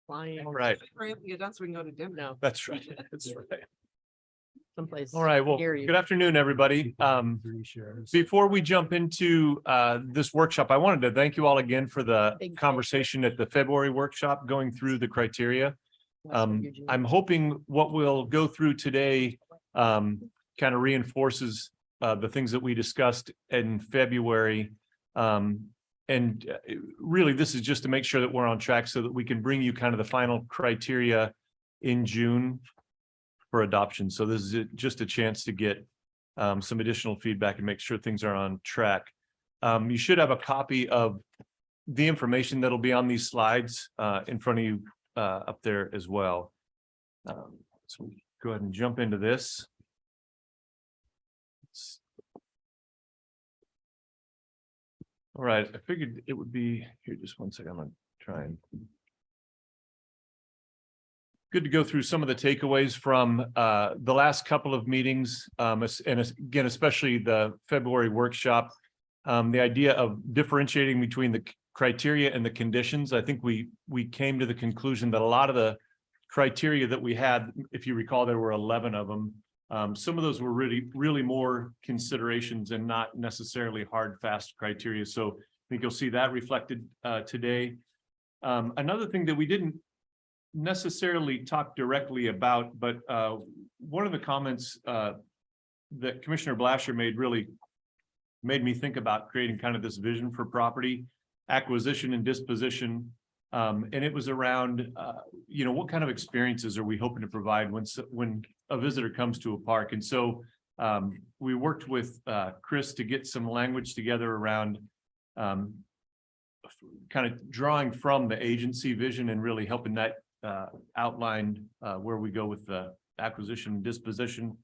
flying. All right, Hurry up and get done so we can go to dinner. No, that's right. That's right. someplace. All right, well, near you. good afternoon, everybody. Before we jump into this workshop, I wanted to thank you all again for the Big- conversation at the February workshop, going through the criteria. I'm hoping what we'll go through today kind of reinforces the things that we discussed in February. Really, this is just to make sure that we're on track so that we can bring you kind of the final criteria in June for adoption. So this is just a chance to get some additional feedback and make sure things are on track. You should have a copy of the information that'll be on these slides in front of you up there as well. So go ahead and jump into this. All right, I figured it would be here. Just one second. I'm gonna try and. Good to go through some of the takeaways from the last couple of meetings, and again, especially the February workshop. The idea of differentiating between the criteria and the conditions. I think we came to the conclusion that a lot of the criteria that we had, if you recall, there were 11 of them. Some of those were really more considerations and not necessarily hard, fast criteria. So I think you'll see that reflected today. Another thing that we didn't necessarily talk directly about, but one of the comments that Commissioner Blasher made really made me think about creating kind of this vision for property acquisition and disposition. And it was around, what kind of experiences are we hoping to provide when a visitor comes to a park? And so we worked with Chris to get some language together around kind of drawing from the agency vision and really helping that outline where we go with the acquisition and disposition.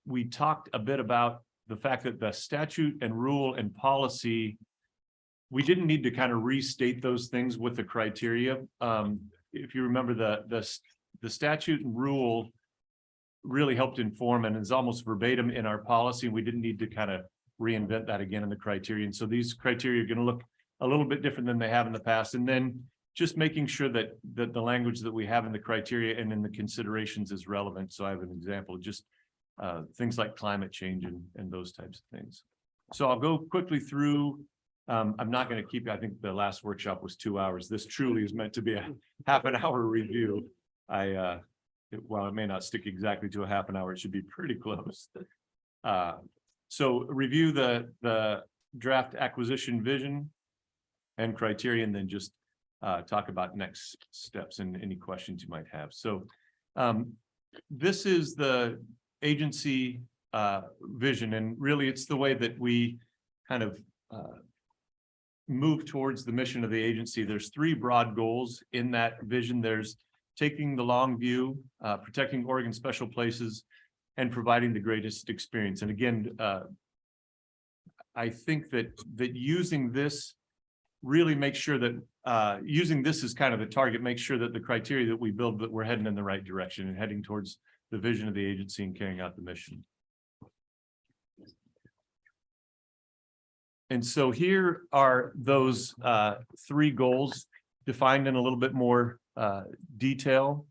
We talked a bit about the fact that the statute and rule and policy, we didn't need to kind of restate those things with the criteria. If you remember, the statute and rule really helped inform and is almost verbatim in our policy. We didn't need to kind of reinvent that again in the criteria. And so these criteria are going to look a little bit different than they have in the past. And then just making sure that the language that we have in the criteria and in the considerations is relevant. So I have an example, just things like climate change and those types of things. So I'll go quickly through. I'm not going to keep, I think the last workshop was 2 hours. This truly is meant to be a half an hour review. While it may not stick exactly to a half an hour, it should be pretty close. So review the draft acquisition vision and criteria, and then just talk about next steps and any questions you might have. So this is the agency vision, and really it's the way that we kind of move towards the mission of the agency. There's 3 broad goals in that vision. There's taking the long view, protecting Oregon special places, and providing the greatest experience. And again, I think that using this really makes sure that using this as kind of the target, makes sure that the criteria that we build, that we're heading in the right direction and heading towards the vision of the agency and carrying out the mission. And so here are those 3 goals defined in a little bit more detail.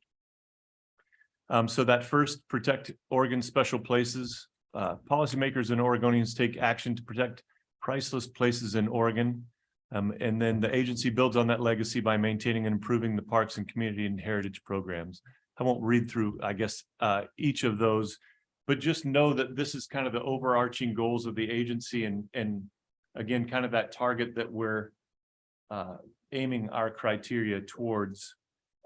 So that first, protect Oregon special places. Policymakers and Oregonians take action to protect priceless places in Oregon. And then the agency builds on that legacy by maintaining and improving the parks and community and heritage programs. I won't read through, I guess, each of those, but just know that this is kind of the overarching goals of the agency, and again, kind of that target that we're aiming our criteria towards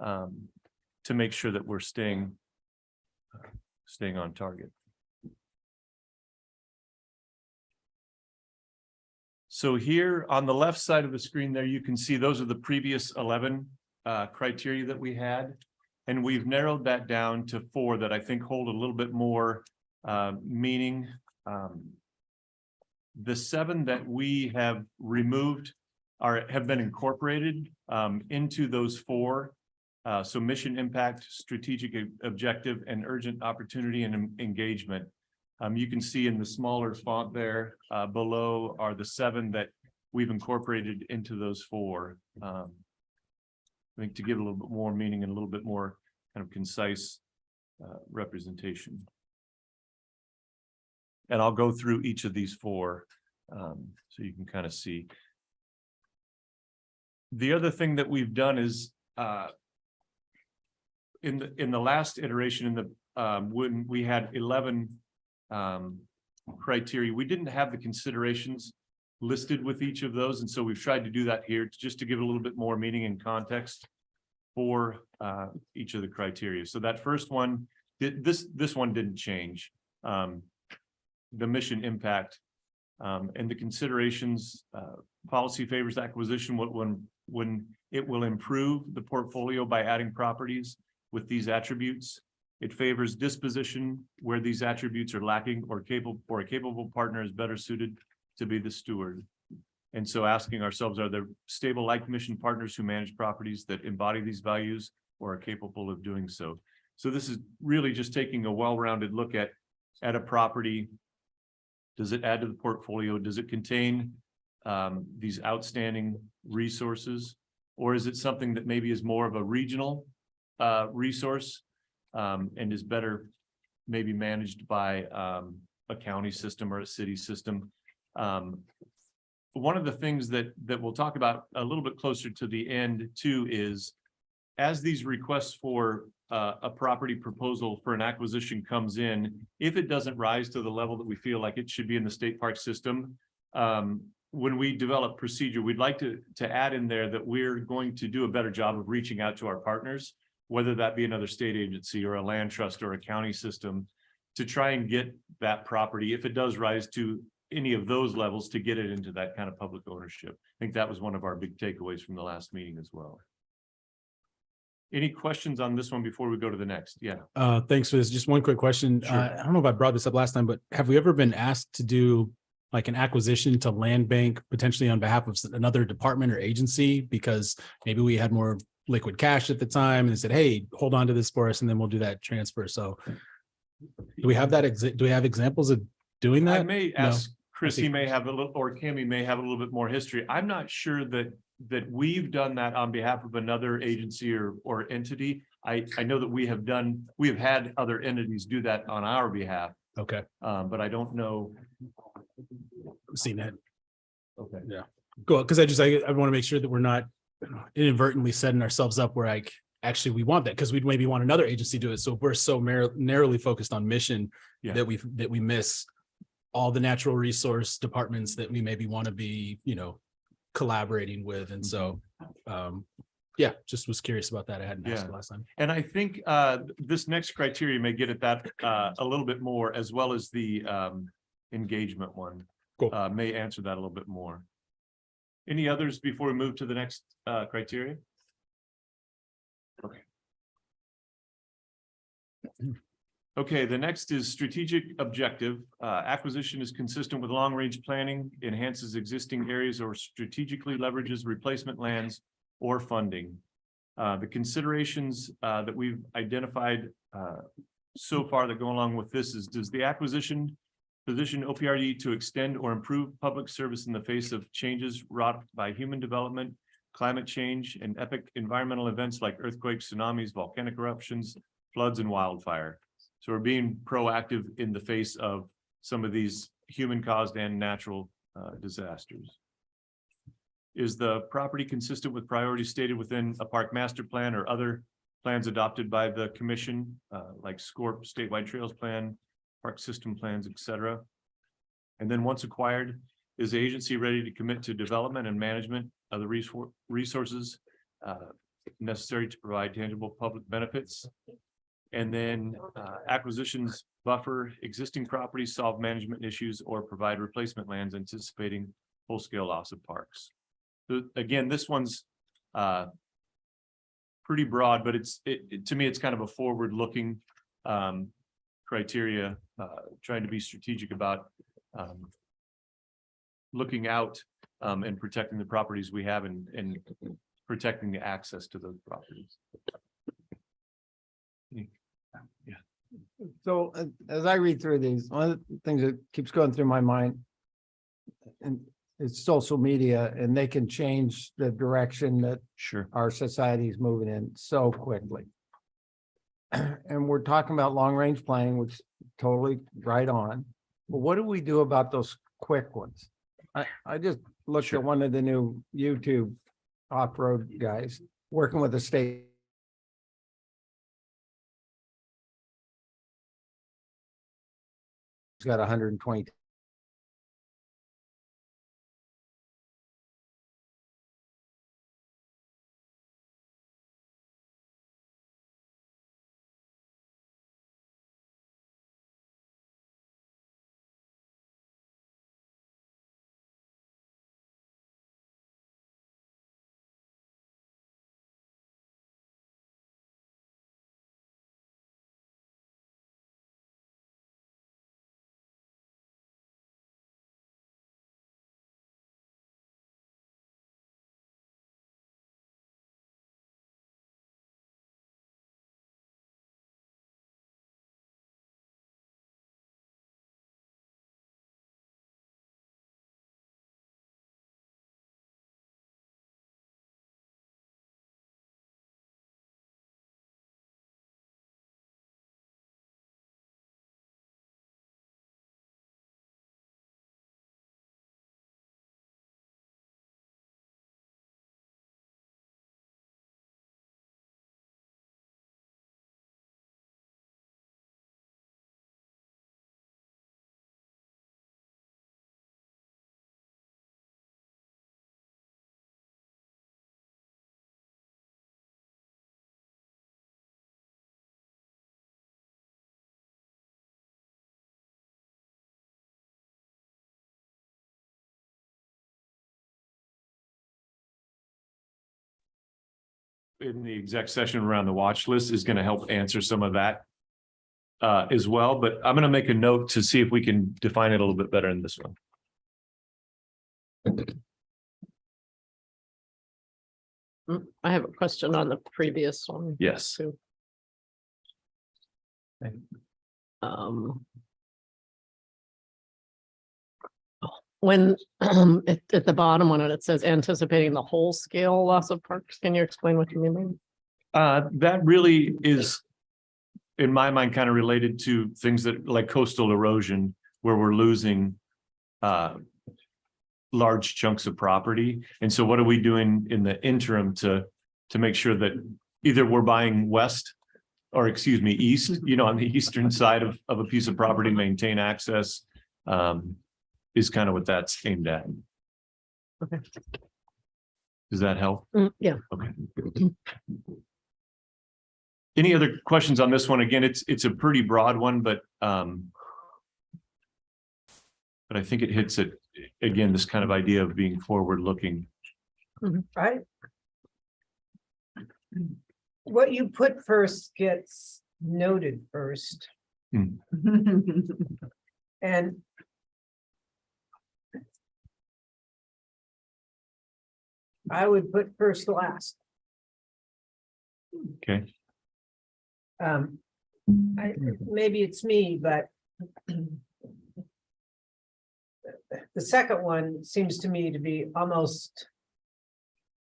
to make sure that we're staying on target. So here on the left side of the screen there, you can see those are the previous 11 criteria that we had. And we've narrowed that down to 4 that I think hold a little bit more meaning. The 7 that we have removed have been incorporated into those 4. So mission impact, strategic objective, and urgent opportunity and engagement. You can see in the smaller font there below are the 7 that we've incorporated into those four. I think to give a little bit more meaning and a little bit more kind of concise representation. And I'll go through each of these four so you can kind of see. The other thing that we've done is in the last iteration, in the when we had 11 criteria, we didn't have the considerations listed with each of those, and so we've tried to do that here just to give a little bit more meaning and context for each of the criteria. So that first one, this one didn't change. The mission impact and the considerations, policy favors acquisition when it will improve the portfolio by adding properties with these attributes. It favors disposition where these attributes are lacking or a capable partner is better suited to be the steward. And so asking ourselves, are there stable like mission partners who manage properties that embody these values or are capable of doing so? So this is really just taking a well-rounded look at a property. Does it add to the portfolio? Does it contain these outstanding resources? Or is it something that maybe is more of a regional resource and is better maybe managed by a county system or a city system? One of the things that we'll talk about a little bit closer to the end too is as these requests for a property proposal for an acquisition comes in, if it doesn't rise to the level that we feel like it should be in the state park system, when we develop procedure, we'd like to add in there that we're going to do a better job of reaching out to our partners, whether that be another state agency or a land trust or a county system, to try and get that property, if it does rise to any of those levels, to get it into that kind of public ownership. I think that was one of our big takeaways from the last meeting as well. Any questions on this one before we go to the next? Yeah. Thanks for this. Just one quick question. Sure. I don't know if I brought this up last time, but have we ever been asked to do like an acquisition to land bank potentially on behalf of another department or agency? Because maybe we had more liquid cash at the time and they said, hey, hold on to this for us and then we'll do that transfer. So do we have that? Do we have examples of doing that? I may No. ask Chris, I think- he may have a little, or Kimmy may have a little bit more history. I'm not sure that we've done that on behalf of another agency or entity. I know that we have had other entities do that on our behalf, Okay, but I don't know. I've seen that. Okay. Yeah. Cool. Because I want to make sure that we're not inadvertently setting ourselves up where like, actually we want that because we'd maybe want another agency to do it. So if we're so narrowly focused on mission Yeah. that we miss all the natural resource departments that we maybe want to be, collaborating with. And so, yeah, just was curious about that. I hadn't asked Yeah. it last time. And I think this next criteria may get at that a little bit more, as well as the engagement one. Cool. May answer that a little bit more. Any others before we move to the next criteria? Okay. Okay, the next is strategic objective. Acquisition is consistent with long-range planning, enhances existing areas, or strategically leverages replacement lands or funding. The considerations that we've identified so far that go along with this is, does the acquisition position OPRD to extend or improve public service in the face of changes wrought by human development, climate change, and epic environmental events like earthquakes, tsunamis, volcanic eruptions, floods, and wildfire? So we're being proactive in the face of some of these human-caused and natural disasters. Is the property consistent with priorities stated within a park master plan or other plans adopted by the commission, like SCORP, statewide trails plan, park system plans, etc.? And then once acquired, is the agency ready to commit to development and management of the resources necessary to provide tangible public benefits? And then acquisitions buffer existing properties, solve management issues, or provide replacement lands anticipating full-scale loss of parks. So again, this one's pretty broad, but to me, it's kind of a forward-looking criteria, trying to be strategic about looking out and protecting the properties we have and protecting the access to those properties. So as I read through these, one of the things that keeps going through my mind, and it's social media and they can change the direction that Sure. our society is moving in so quickly. And we're talking about long-range planning, which is totally right on. But what do we do about those quick ones? I just looked at one of the new YouTube off-road guys working with the state. He's got 120. In the exec session around the watch list is going to help answer some of that as well, but I'm going to make a note to see if we can define it a little bit better in this one. I have a question on the previous one. Yes. too. Um. When at the bottom when it says anticipating the whole scale loss of parks, can you explain what you mean? That really is, in my mind, kind of related to things that like coastal erosion, where we're losing large chunks of property. And so what are we doing in the interim to make sure that either we're buying west or excuse me, east, on the eastern side of a piece of property, maintain access, is kind of what that's aimed at. Okay. Does that help? Yeah. Okay. Any other questions on this one? Again, it's a pretty broad one, but I think it hits it again, this kind of idea of being forward looking. Right? What you put first gets noted first. Hmm. And I would put first last. Okay. Maybe it's me, but the second one seems to me to be almost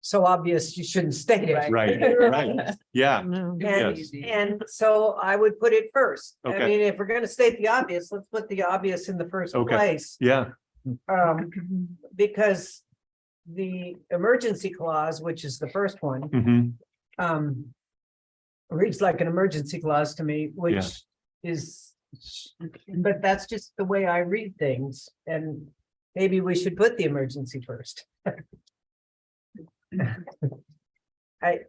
so obvious you shouldn't state it. Right, right. Yeah, No. Yes. And so I would put it first. I Okay. mean, if we're gonna state the obvious, let's put the obvious in the first Okay. place. yeah, Because the emergency clause, which is the first one, mhm, reads like an emergency clause to me, which is, but that's just the way I read things, and maybe we should put the emergency first. I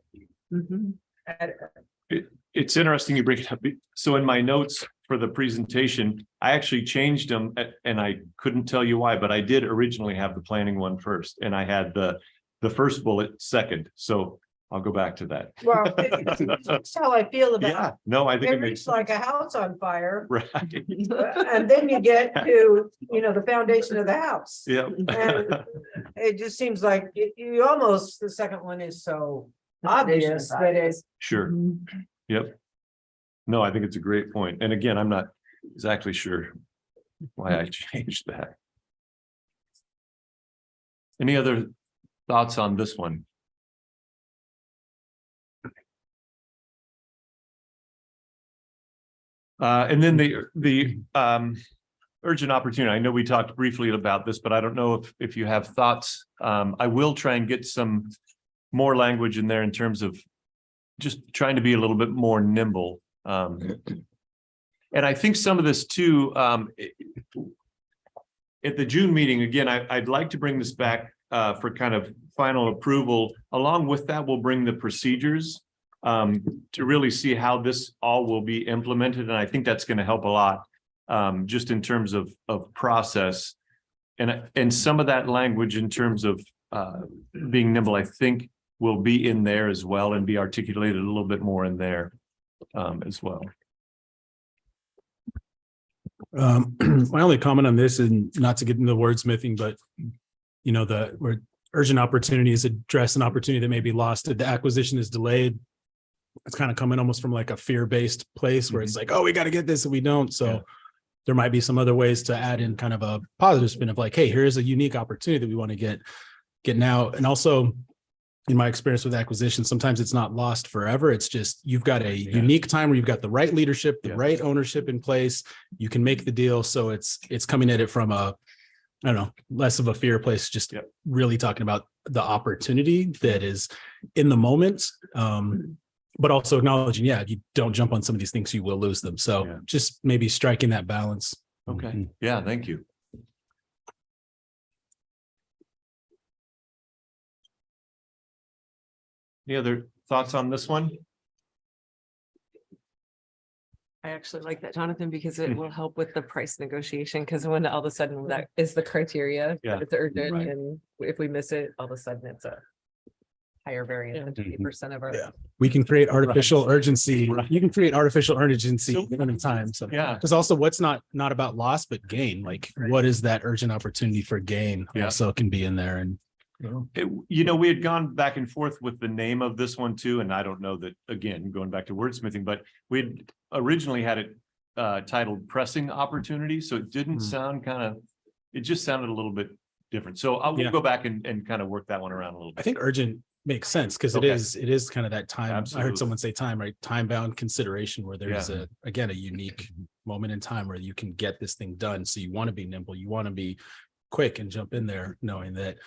It's interesting you bring it up. So in my notes for the presentation, I actually changed them and I couldn't tell you why, but I did originally have the planning one first and I had the first bullet second. So I'll go back to that. Well, that's how I feel Yeah, about no, I think it. it makes It's like a house on fire, right. and then you get to, the foundation of the house. Yeah. And it just seems like you almost, the second one is so obvious that it's. Sure. Yep. No, I think it's a great point. And again, I'm not exactly sure why I changed that. Any other thoughts on this one? And then the urgent opportunity. I know we talked briefly about this, but I don't know if you have thoughts. I will try and get some more language in there in terms of just trying to be a little bit more nimble. And I think some of this too, at the June meeting, again, I'd like to bring this back for kind of final approval. Along with that, we'll bring the procedures to really see how this all will be implemented. And I think that's going to help a lot, just in terms of process. And some of that language in terms of being nimble, I think will be in there as well and be articulated a little bit more in there as well. My only comment on this, and not to get into wordsmithing, but you know, where urgent opportunities address an opportunity that may be lost, if the acquisition is delayed. It's kind of coming almost from like a fear-based place where it's like, oh, we got to get this and we don't. So Yeah. there might be some other ways to add in kind of a positive spin of like, hey, here's a unique opportunity that we want to get now. And also, in my experience with acquisition, sometimes it's not lost forever. It's just you've got a unique time where you've got the right leadership, the right ownership in place. You can make the deal. So it's coming at it from a, I don't know, less of a fear place, just really talking about the opportunity that is in the moment. But also acknowledging, you don't jump on some of these things, you will lose them. So just maybe striking that balance. Okay. Yeah, thank you. Any other thoughts on this one? I actually like that, Jonathan, because it will help with the price negotiation, because when all of a sudden that is the criteria, Yeah. that it's urgent, Right. and if we miss it, all of a sudden it's a higher variance than 50% of our. Yeah. We can create artificial urgency. You can create artificial urgency in time. So Yeah. because also what's not about loss, but gain, like what is that urgent opportunity for gain Yeah. also can be in there. And We had gone back and forth with the name of this one too, and I don't know that, again, going back to wordsmithing, but we'd originally had it titled Pressing Opportunity, so it didn't sound it just sounded a little bit different. So I will go back and kind of work that one around a little I bit. think urgent makes sense because Okay. it is kind of that time. I Absolutely. heard someone say time, right? Time bound consideration where there's a unique moment in time where you can get this thing done. So you want to be nimble, you want to be quick and jump in there knowing that.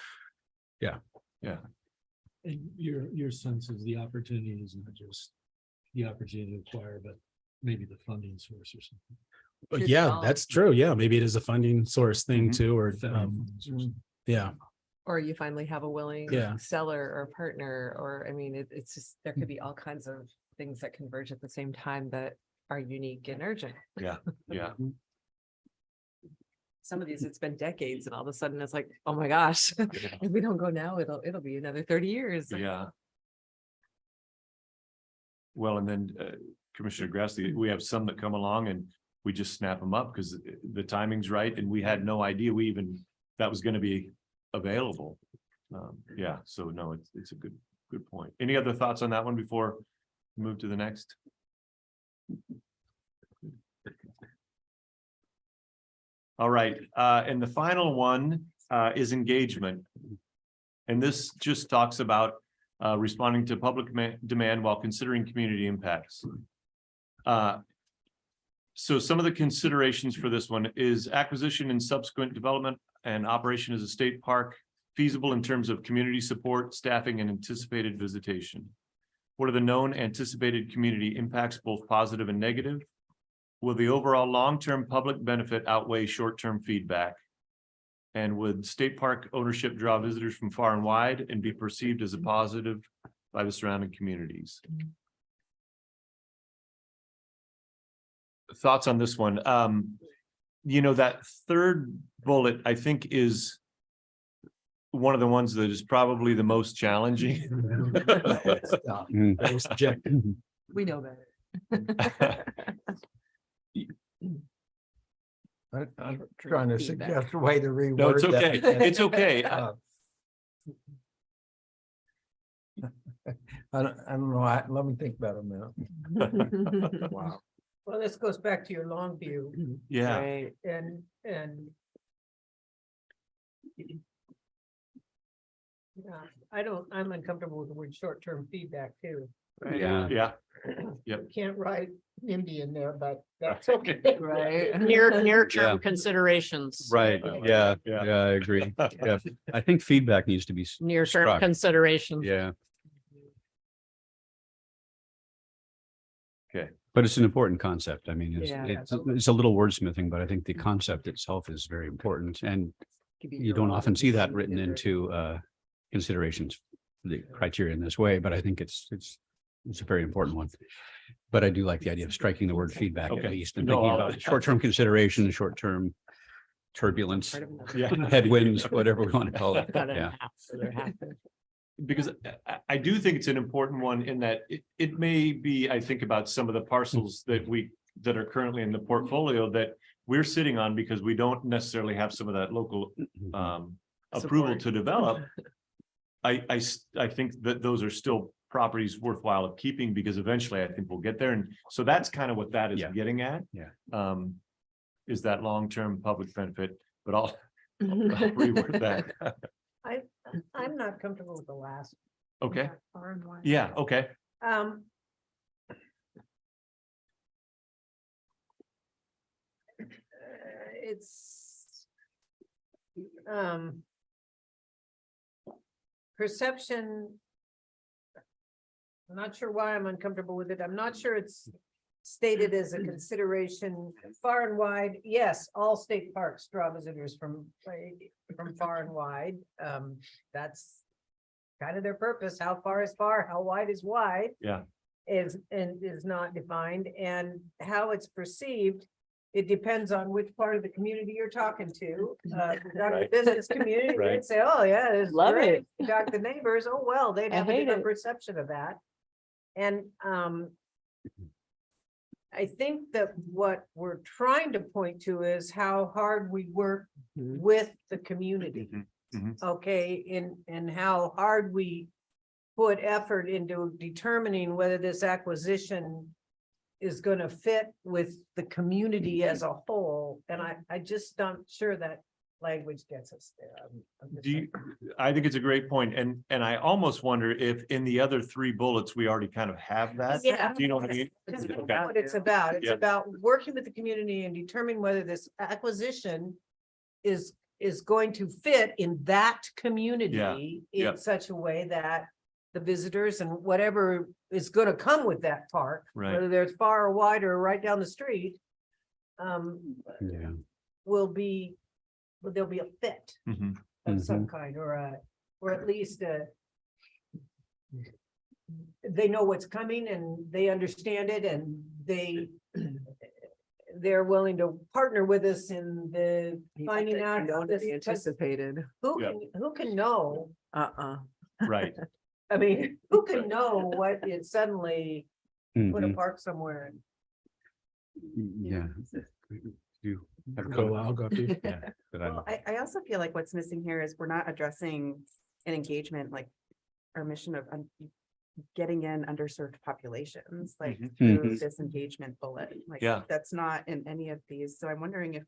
And your sense is the opportunity is not just the opportunity to acquire, but maybe the funding source or something. But Good yeah, call. that's true. Yeah, maybe it is a funding source thing Mhm. too, or Federal funding source. yeah. Or you finally have a willing Yeah. seller or partner, or, I mean, it's just, there could be all kinds of things that converge at the same time that are unique and urgent. Yeah. Some of these, it's been decades and all of a sudden it's like, oh my gosh, if we don't go now, it'll be another 30 years. Yeah. Well, and then Commissioner Grassley, we have some that come along and we just snap them up because the timing's right and we had no idea that was going to be available. So no, it's a good point. Any other thoughts on that one before we move to the next? All right, and the final one is engagement. And this just talks about responding to public demand while considering community impacts. So some of the considerations for this one is acquisition and subsequent development and operation as a state park feasible in terms of community support, staffing, and anticipated visitation. What are the known anticipated community impacts, both positive and negative? Will the overall long-term public benefit outweigh short-term feedback? And would state park ownership draw visitors from far and wide and be perceived as a positive by the surrounding communities? Thoughts on this one? That third bullet, I think, is one of the ones that is probably the most challenging. Very subjective. We know better. I'm trying to Feedback. suggest a way to reword. No, it's okay. that. It's okay. I don't know. Let me think about it now. Wow. Well, this goes back to your long view Yeah, Right. and Yeah, I'm uncomfortable with the word short-term feedback too. Yeah. Yeah. Can't write NIMBY in there, but that's okay. Right. Near Yeah. term considerations. Right, Yeah. I agree. Yeah, I think feedback needs to be, Near term Struck. considerations. yeah. Okay. But it's an important concept. I mean, Yeah. it's a little wordsmithing, but I think the concept itself is very important, and you don't often see that written into considerations, the criteria in this way, but I think it's a very important one. But I do like the idea of striking the word feedback at Okay. least, and No, thinking I'll- about short-term consideration, short-term turbulence, Yeah. headwinds, whatever we want to call it. Cut it in Yeah. half so they're happy. Because I do think it's an important one in that it may be, I think about some of the parcels that are currently in the portfolio that we're sitting on because we don't necessarily have some of that local approval Support. to develop. I think that those are still properties worthwhile of keeping because eventually I think we'll get there. And so that's kind of what that is Yeah. getting at. Yeah. Is that long-term public benefit, but I'll reword that. I'm not comfortable with the last. Okay, Far and wide. yeah, okay. Um. It's. Perception. I'm not sure why I'm uncomfortable with it. I'm not sure it's stated as a consideration far and wide. Yes, all state parks draw visitors from far and wide. That's kind of their purpose. How far is far? How wide is wide? Yeah. Is not defined, and how it's perceived. It depends on which part of the community you're talking to. If you're talking Right. business community, Right. they'd say, oh, yeah, it's Love great. it. You talk to neighbors, oh, well, they'd I have a hate different it. perception of that. And I think that what we're trying to point to is how hard we work with the community. Mhm. Okay, in how hard we put effort into determining whether this acquisition is gonna fit with the community as a whole, and I just not sure that language gets us there. I'm just Do you, I think it's a great point, and I almost wonder if in the other three bullets, we already kind of have that. Yeah. Do you know what I mean? That's Okay. what it's about. It's Yeah. about working with the community and determining whether this acquisition is going to fit in that community yeah. in such a way that the visitors and whatever is gonna come with that park, Right. whether there's far or wide or right down the street, Yeah. will there'll be a fit Mhm. of some kind, or at least they know what's coming and they understand it, and they're willing to partner with us in the finding out. Known to be this- 'cause anticipated. Who can know? Right. I mean, who can know what it suddenly put a Mhm. park somewhere? Yeah. You have a Go, comment? I'll go to you. Yeah, but I Well, I also feel like what's missing here is we're not addressing an engagement, like our mission of getting in underserved populations, like Mhm. through this engagement bullet. Like, Yeah. that's not in any of these. So I'm wondering if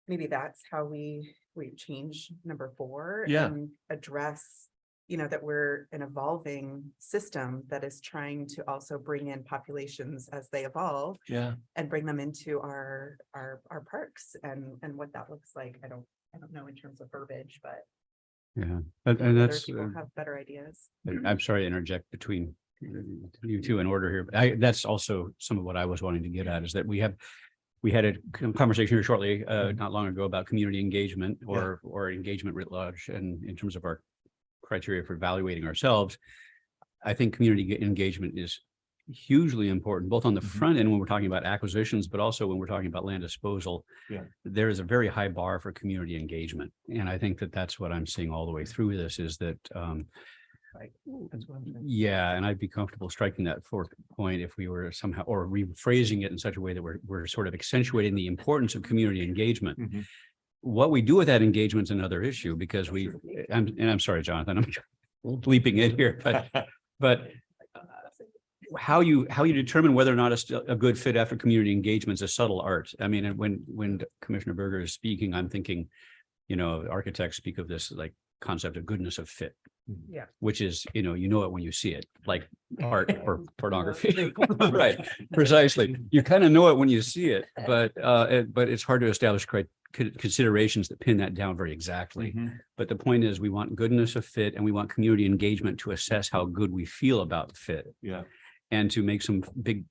maybe that's how we change number 4. Yeah. And address, that we're an evolving system that is trying to also bring in populations as they evolve Yeah. and bring them into our parks and what that looks like. I don't know in terms of verbiage, but Yeah, and other that's, people have better ideas. I'm sorry to interject between you two in order here, but that's also some of what I was wanting to get at is that we had a conversation here shortly, not long ago about community engagement or engagement writ large, and in terms of our criteria for evaluating ourselves. I think community engagement is hugely important, both on the front end when we're talking about acquisitions, but also when we're talking about land disposal. Yeah. There is a very high bar for community engagement. And I think that that's what I'm seeing all the way through this is that, yeah, and I'd be comfortable striking that fourth point if we were somehow, or rephrasing it in such a way that we're sort of accentuating the importance of community engagement. Mhm. What we do with that engagement is another issue because I'm sorry, Jonathan, I'm leaping in here, but how you determine whether or not it's a good fit after community engagement is a subtle art. I mean, and when Commissioner Berger is speaking, I'm thinking, architects speak of this like concept of goodness of fit. Yeah. Which is, you know it when you see it, like art or pornography. Right, precisely. You kind of know it when you see it, but it's hard to establish considerations that pin that down very exactly. But the point is, we want goodness of fit and we want community engagement to assess how good we feel about the fit. Yeah. And to make some big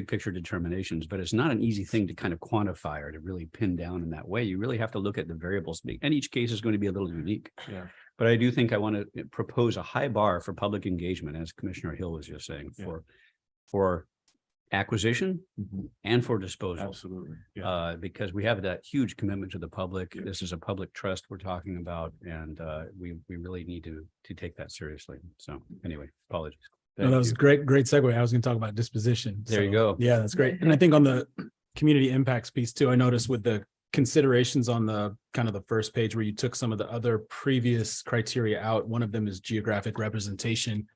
picture determinations, but it's not an easy thing to kind of quantify or to really pin down in that way. You really have to look at the variables, and each case is going to be a little unique. Yeah. But I do think I want to propose a high bar for public engagement, as Commissioner Hill was just saying, Yeah. for acquisition and for disposal. Absolutely. Yeah. Because we have that huge commitment to the public. This is a public trust we're talking about, and we really need to take that seriously. So anyway, apologies. No, that was great segue. I was going to talk about disposition. There you So, go. Yeah, that's great. And I think on the community impacts piece too, I noticed with the considerations on the kind of the first page where you took some of the other previous criteria out. One of them is geographic representation.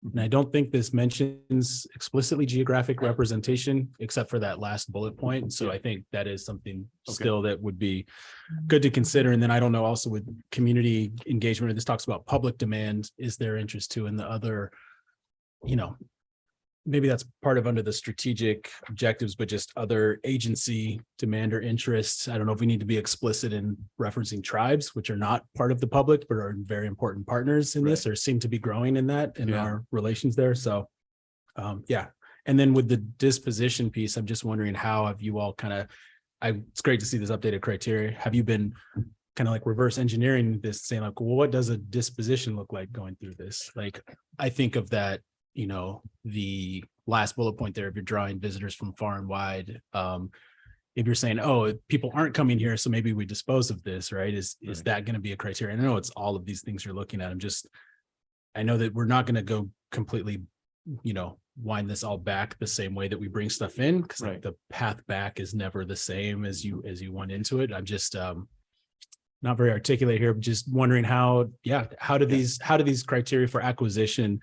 And I don't think this mentions explicitly geographic representation, except for that last bullet point. So I think that is something still that would be good to consider. And then I don't know, also with community engagement, this talks about public demand, is there interest too in the other, maybe that's part of under the strategic objectives, but just other agency demand or interests. I don't know if we need to be explicit in referencing tribes, which are not part of the public, but are very important partners in this, or seem to be growing in that in our relations there. So, yeah. And then with the disposition piece, I'm just wondering, how have you all it's great to see this updated criteria. Have you been kind of like reverse engineering this, saying like, well, what does a disposition look like going through this? Like, I think of that, the last bullet point there, if you're drawing visitors from far and wide, if you're saying, oh, people aren't coming here, so maybe we dispose of this, right? Is that going to be a criteria? And I know it's all of these things you're looking at. I know that we're not going to go completely, wind this all back the same way that we bring stuff in, because the path back is never the same as you went into it. I'm just not very articulate here, but just wondering how do these criteria for acquisition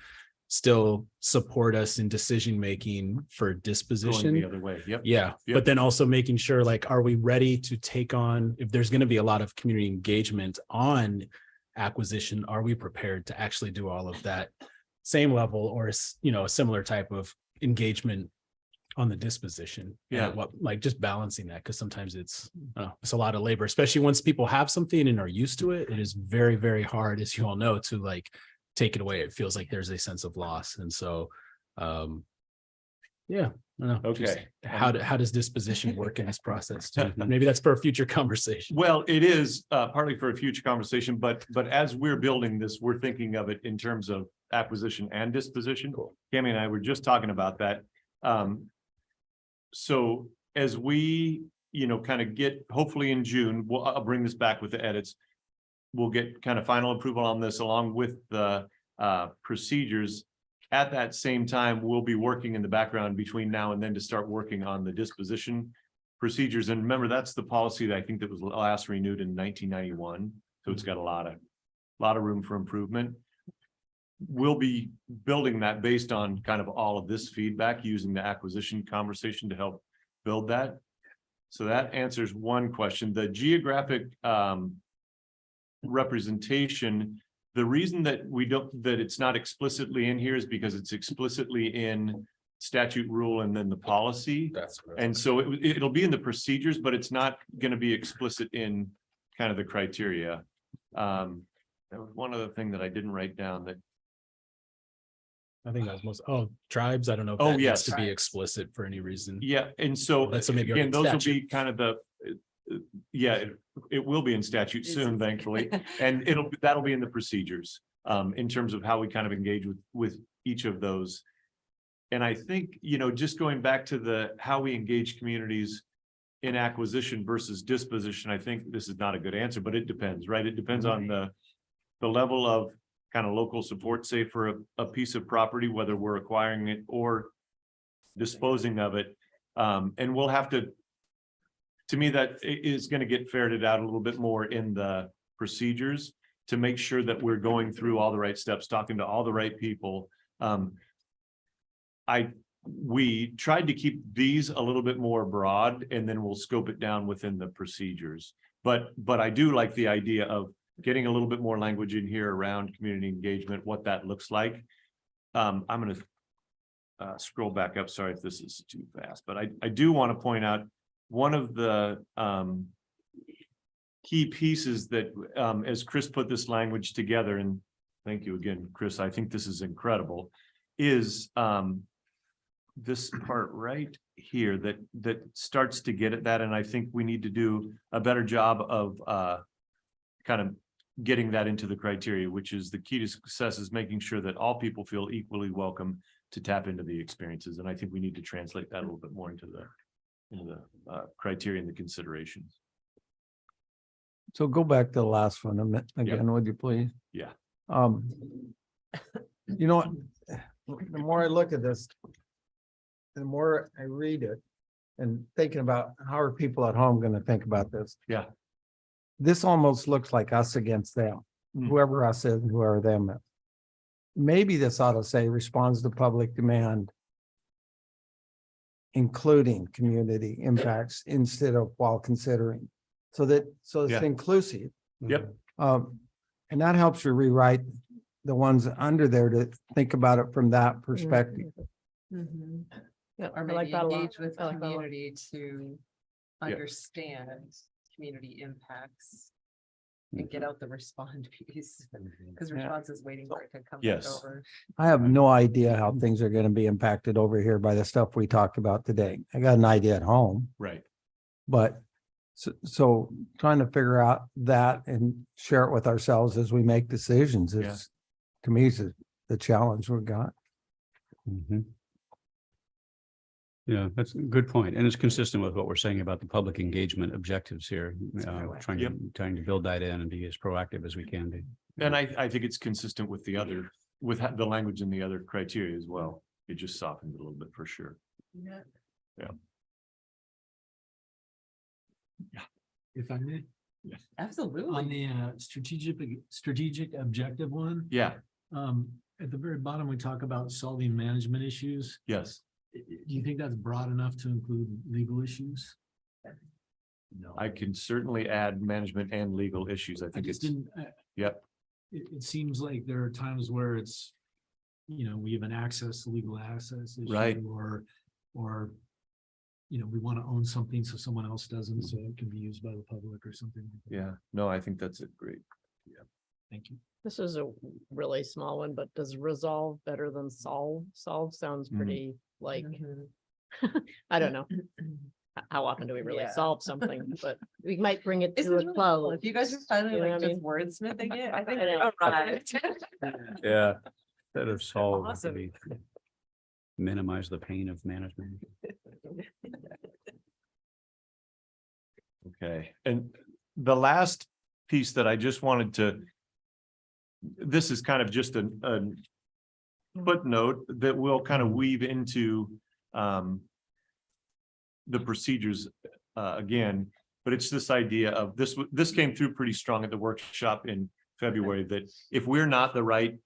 still support us in decision making for disposition? Going the other way. Yep. Yeah. Yep. But then also making sure, like, are we ready to take on, if there's going to be a lot of community engagement on acquisition, are we prepared to actually do all of that same level or, a similar type of engagement on the disposition? Yeah. And just balancing that, because sometimes it's a lot of labor, especially once people have something and are used to it. It is very, very hard, as you all know, to take it away. It feels like there's a sense of loss. And so, I don't know. Okay. Just how does disposition work in this process too? Maybe that's for a future conversation. Well, it is partly for a future conversation, but as we're building this, we're thinking of it in terms of acquisition and disposition. Cammie and I were just talking about that. So as we, kind of get, hopefully in June, I'll bring this back with the edits. We'll get kind of final approval on this along with the procedures. At that same time, we'll be working in the background between now and then to start working on the disposition procedures. And remember, that's the policy that I think that was last renewed in 1991. So it's got a lot of room for improvement. We'll be building that based on kind of all of this feedback, using the acquisition conversation to help build that. So that answers one question. The geographic representation, the reason that it's not explicitly in here is because it's explicitly in statute, rule, and then the policy. And so it'll be in the procedures, but it's not going to be explicit in kind of the criteria. That was one other thing that I didn't write down that. I think that was tribes. I don't know if Oh, that yes. needs to be explicit for any reason. Yeah, and so That's maybe again, those will be statute. kind of it will be in statute soon, thankfully. And that'll be in the procedures, in terms of how we kind of engage with each of those. And I think, just going back to how we engage communities in acquisition versus disposition, I think this is not a good answer, but it depends, right? It depends on the level of kind of local support, say for a piece of property, whether we're acquiring it or disposing of it. And we'll have to me, that is going to get ferreted out a little bit more in the procedures to make sure that we're going through all the right steps, talking to all the right people. We tried to keep these a little bit more broad, and then we'll scope it down within the procedures. But I do like the idea of getting a little bit more language in here around community engagement, what that looks like. I'm gonna scroll back up. Sorry if this is too fast, but I do want to point out one of the key pieces that as Chris put this language together, and thank you again, Chris, I think this is incredible, is this part right here that starts to get at that, and I think we need to do a better job of kind of getting that into the criteria, which is the key to success is making sure that all people feel equally welcome to tap into the experiences. And I think we need to translate that a little bit more into the criteria and the considerations. So go back to the last one a minute again, would you please? Yeah. You know, what? The more I look at this, the more I read it and thinking about how are people at home going to think about this? Yeah. This almost looks like us against them, Mm. whoever us is and whoever them is. Maybe this ought to say responds to public demand, including community impacts instead of while considering. So it's Yeah. inclusive. Yep. And that helps you rewrite the ones under there to think about it from that perspective. Yeah, Or I like maybe that a lot. engage with I like that a lot. community to Yeah. understand community impacts. And get out the respond piece, because Yeah. response is waiting for it to come back Yes. over. I have no idea how things are gonna be impacted over here by the stuff we talked about today. I got an idea at home, Right. but so trying to figure out that and share it with ourselves as we make decisions Yeah. is, to me, is the challenge we've got. Mhm. Yeah, that's a good point. And it's consistent with what we're saying about the public engagement objectives here. Trying to build that in and be as proactive as we can be. And I think it's consistent with the other, with the language in the other criteria as well. It just softened it a little bit for sure. If I may, on Absolutely. the strategic objective one, Yeah, at the very bottom, we talk about solving management issues. yes. Do you think that's broad enough to include legal issues? No. I can certainly add management and legal issues. I I think just it's, didn't, yep, it seems like there are times where it's, we have an legal access issue. Right. Or, we want to own something so someone else doesn't, so it can be used by the public or something. yeah. No, I think that's a great. Thank you. This is a really small one, but does resolve better than solve? Solve sounds Mm. pretty like, Mhm. I don't know. How often do we really Yeah. solve something, but we might bring it This to is a really cool. close. If you guys are finally You know like what I just wordsmithing it, I think I know. we're arrived. Yeah. Instead of solve, Awesome. maybe minimize the pain of management. Okay, and the last piece that I just wanted to. This is kind of just a footnote that will kind of weave into the procedures again, but it's this idea of this came through pretty strong at the workshop in February, that if we're not the right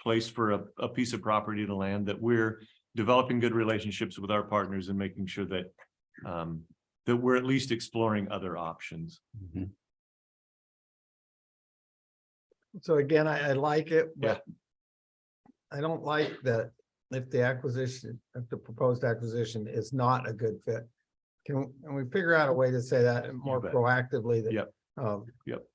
place for a piece of property to land, that we're developing good relationships with our partners and making sure that that we're at least exploring other options. Mhm. So again, I like it, Yeah. but I don't like that if the proposed acquisition is not a good fit. Can we figure out a way to say that more bet. proactively that? Yep. Yep.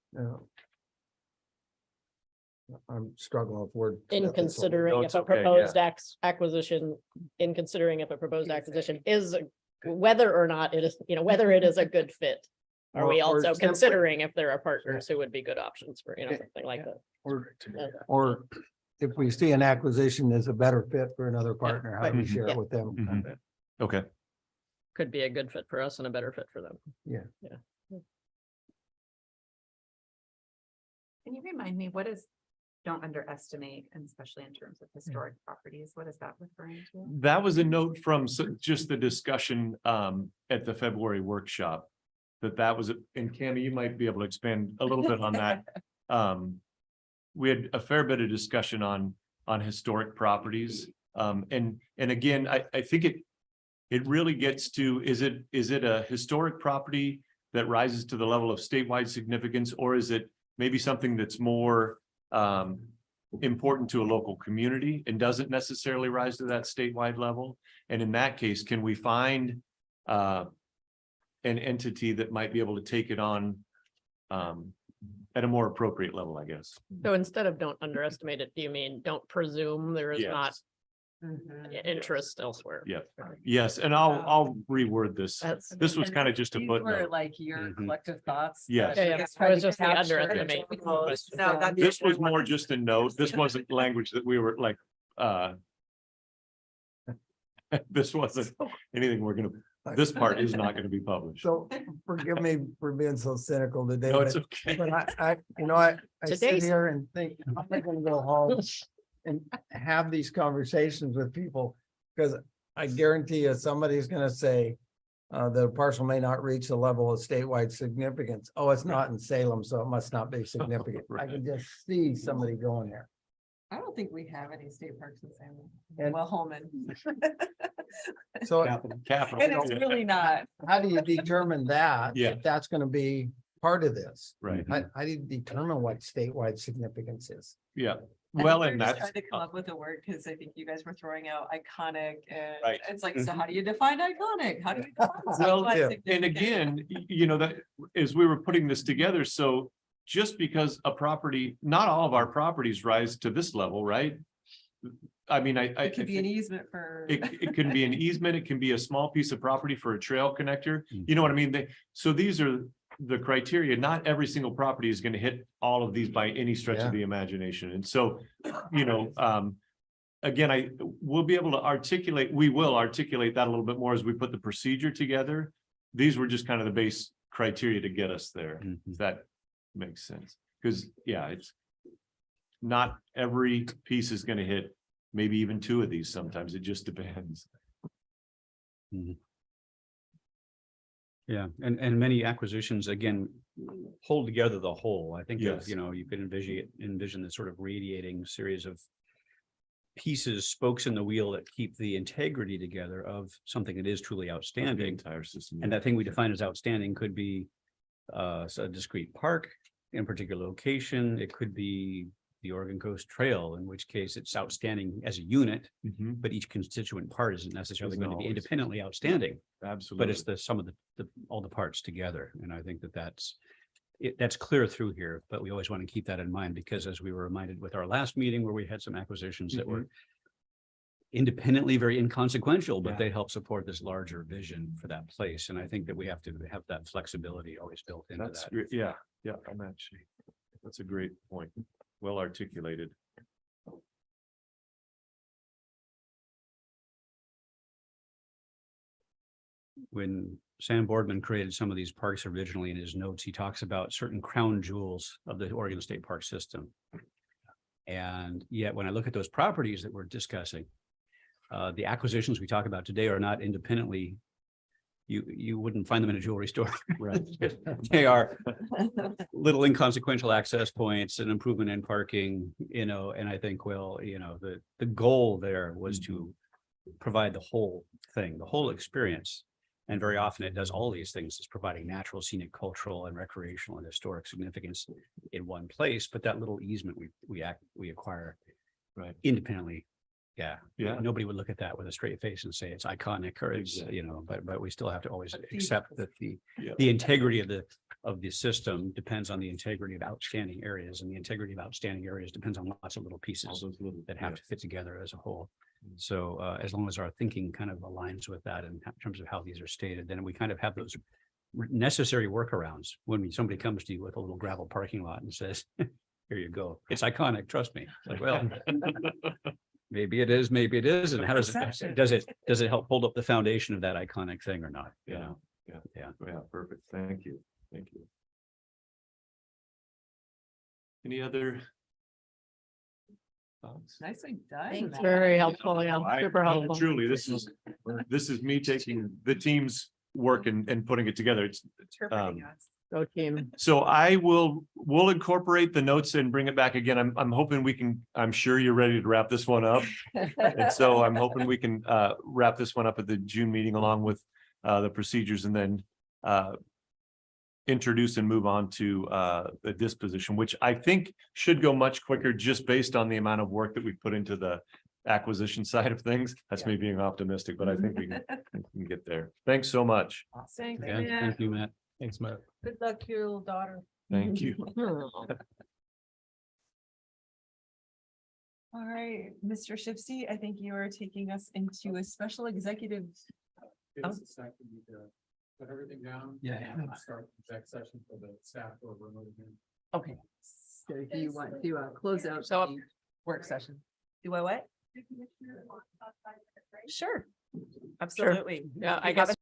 I'm struggling with word. In No, considering it's if a okay, yeah. proposed acquisition, in considering if a proposed acquisition is, whether or not it is, whether it is a good fit. Are we Or also simply- considering if there are partners who would be good options for, something like that? Or if we see an acquisition as a better fit for another partner, how do we right. share it Yeah. with them? Mhm. Okay, Could be a good fit for us and a better fit for them. Can you remind me, what is, don't underestimate, and especially in terms of historic properties, what is that referring to? that was a note from just the discussion at the February workshop. That was, and Cammie, you might be able to expand a little bit on that. We had a fair bit of discussion on historic properties. And again, I think it really gets to, is it a historic property that rises to the level of statewide significance, or is it maybe something that's more important to a local community and doesn't necessarily rise to that statewide level. And in that case, can we find an entity that might be able to take it on at a more appropriate level, I guess. So instead of don't underestimate it, do you mean don't presume there is Yes. not Mhm. interest elsewhere? Yeah, yes, and I'll reword this. That's, This was kind of just a These were footnote. like your Mhm. collective thoughts. Yes. that Yeah, you yeah. guys I tried was to just the capture and underestimate. propose. No, that's- This was more just a note. This wasn't language that we were like, this wasn't anything we're gonna, this part is not gonna be published. So forgive me for being so cynical today, No, it's but okay. but I sit Today's- here and think, I'm not gonna go home and have these conversations with people. Because I guarantee you, somebody's gonna say, the parcel may not reach the level of statewide significance. Oh, it's not in Salem, so it must not be significant. I can just see somebody going there. I don't think we have any state parks in Salem. And- Well, Holman. So Capital. And it's really not. how do you determine that? Yeah. If that's gonna be part of this? Right, How do you determine what statewide significance is? yeah. I Well, think and we're just that's, trying to come up with a word, because I think you guys were throwing out iconic and Right. it's like, so how do you define iconic? How do you? define Well, statewide yeah. and significance? again, you know, that as we were putting this together, so just because a property, not all of our properties rise to this level, right? I mean, I It could be an think easement for. it can be an easement, it can be a small piece of property for a trail connector. Mm. You know what I mean? So these are the criteria. Not every single property is gonna hit all of these by any stretch Yeah. of the imagination. And so, you know, again, we'll be able to articulate, we will articulate that a little bit more as we put the procedure together. These were just kind of the base criteria to get us there, Mhm. if that makes sense. Because, yeah, it's not every piece is gonna hit, maybe even two of these sometimes. It just depends. Yeah, and many acquisitions, again, hold together the whole. I think, Yes. you know, you can envision the sort of radiating series of pieces, spokes in the wheel that keep the integrity together of something that is truly The outstanding. entire system. And that thing we define as outstanding could be a discrete park in a particular location. It could be the Oregon Coast Trail, in which case it's outstanding as a unit, Mhm. but each constituent part isn't necessarily Isn't going to be always. independently outstanding. Absolutely. But it's the sum of all the parts together. And I think that's clear through here, but we always want to keep that in mind, because as we were reminded with our last meeting where we had some acquisitions that were independently very inconsequential, but Yeah. they help support this larger vision for that place. And I think that we have to have that flexibility always built into That's, that. great. Yeah, I'm actually, that's a great point. Well articulated. When Sam Boardman created some of these parks originally, in his notes, he talks about certain crown jewels of the Oregon State Park system. And yet, when I look at those properties that we're discussing, the acquisitions we talk about today are not independently. You wouldn't find them in a jewelry store. Right. They are little inconsequential access points and improvement in parking, you know, and I think, well, you know, the goal there was to provide the whole thing, the whole experience. And very often it does all these things. It's providing natural, scenic, cultural, and recreational and historic significance in one place. But that little easement we acquire Right. independently. Yeah. Yeah. Nobody would look at that with a straight face and say it's iconic or it's, Exactly. you know, but we still have to always A piece. accept that Yeah. the integrity of the system depends on the integrity of outstanding areas, and the integrity of outstanding areas depends on lots of little All pieces those little, that have to fit together as a whole. So as long as our thinking kind of aligns with that in terms of how these are stated, then we kind of have those necessary workarounds when somebody comes to you with a little gravel parking lot and says, here you go. It's iconic, trust me. It's like, well, maybe it is, maybe it isn't. How does it help hold up the foundation of that iconic thing or not? You Yeah. know? Yeah, perfect. Thank you. Thank you. Any other thoughts? Nicely done. Thank Matt. Very helpful, yeah, I- super no, helpful. Truly, this is me taking the team's work and putting it together. It's, Interpreting us. Go team. so we'll incorporate the notes and bring it back again. I'm hoping we can, I'm sure you're ready to wrap this one up. And so I'm hoping we can wrap this one up at the June meeting along with the procedures, and then introduce and move on to the disposition, which I think should go much quicker just based on the amount of work that we put into the acquisition side of things. That's me being optimistic, but I think we can get there. Thanks so much. Thanks, Yeah, Matt. thank you, Matt. Thanks, Matt. Good luck to your little daughter. Thank you. All right, Mr. Shipsey, I think you are taking us into a special executive. Put everything down. Yeah. Start the exec session for the staff or remote again. Okay. So do you want to close out So- the work session? Do I what? Sure. Absolutely. Yeah, I You have guess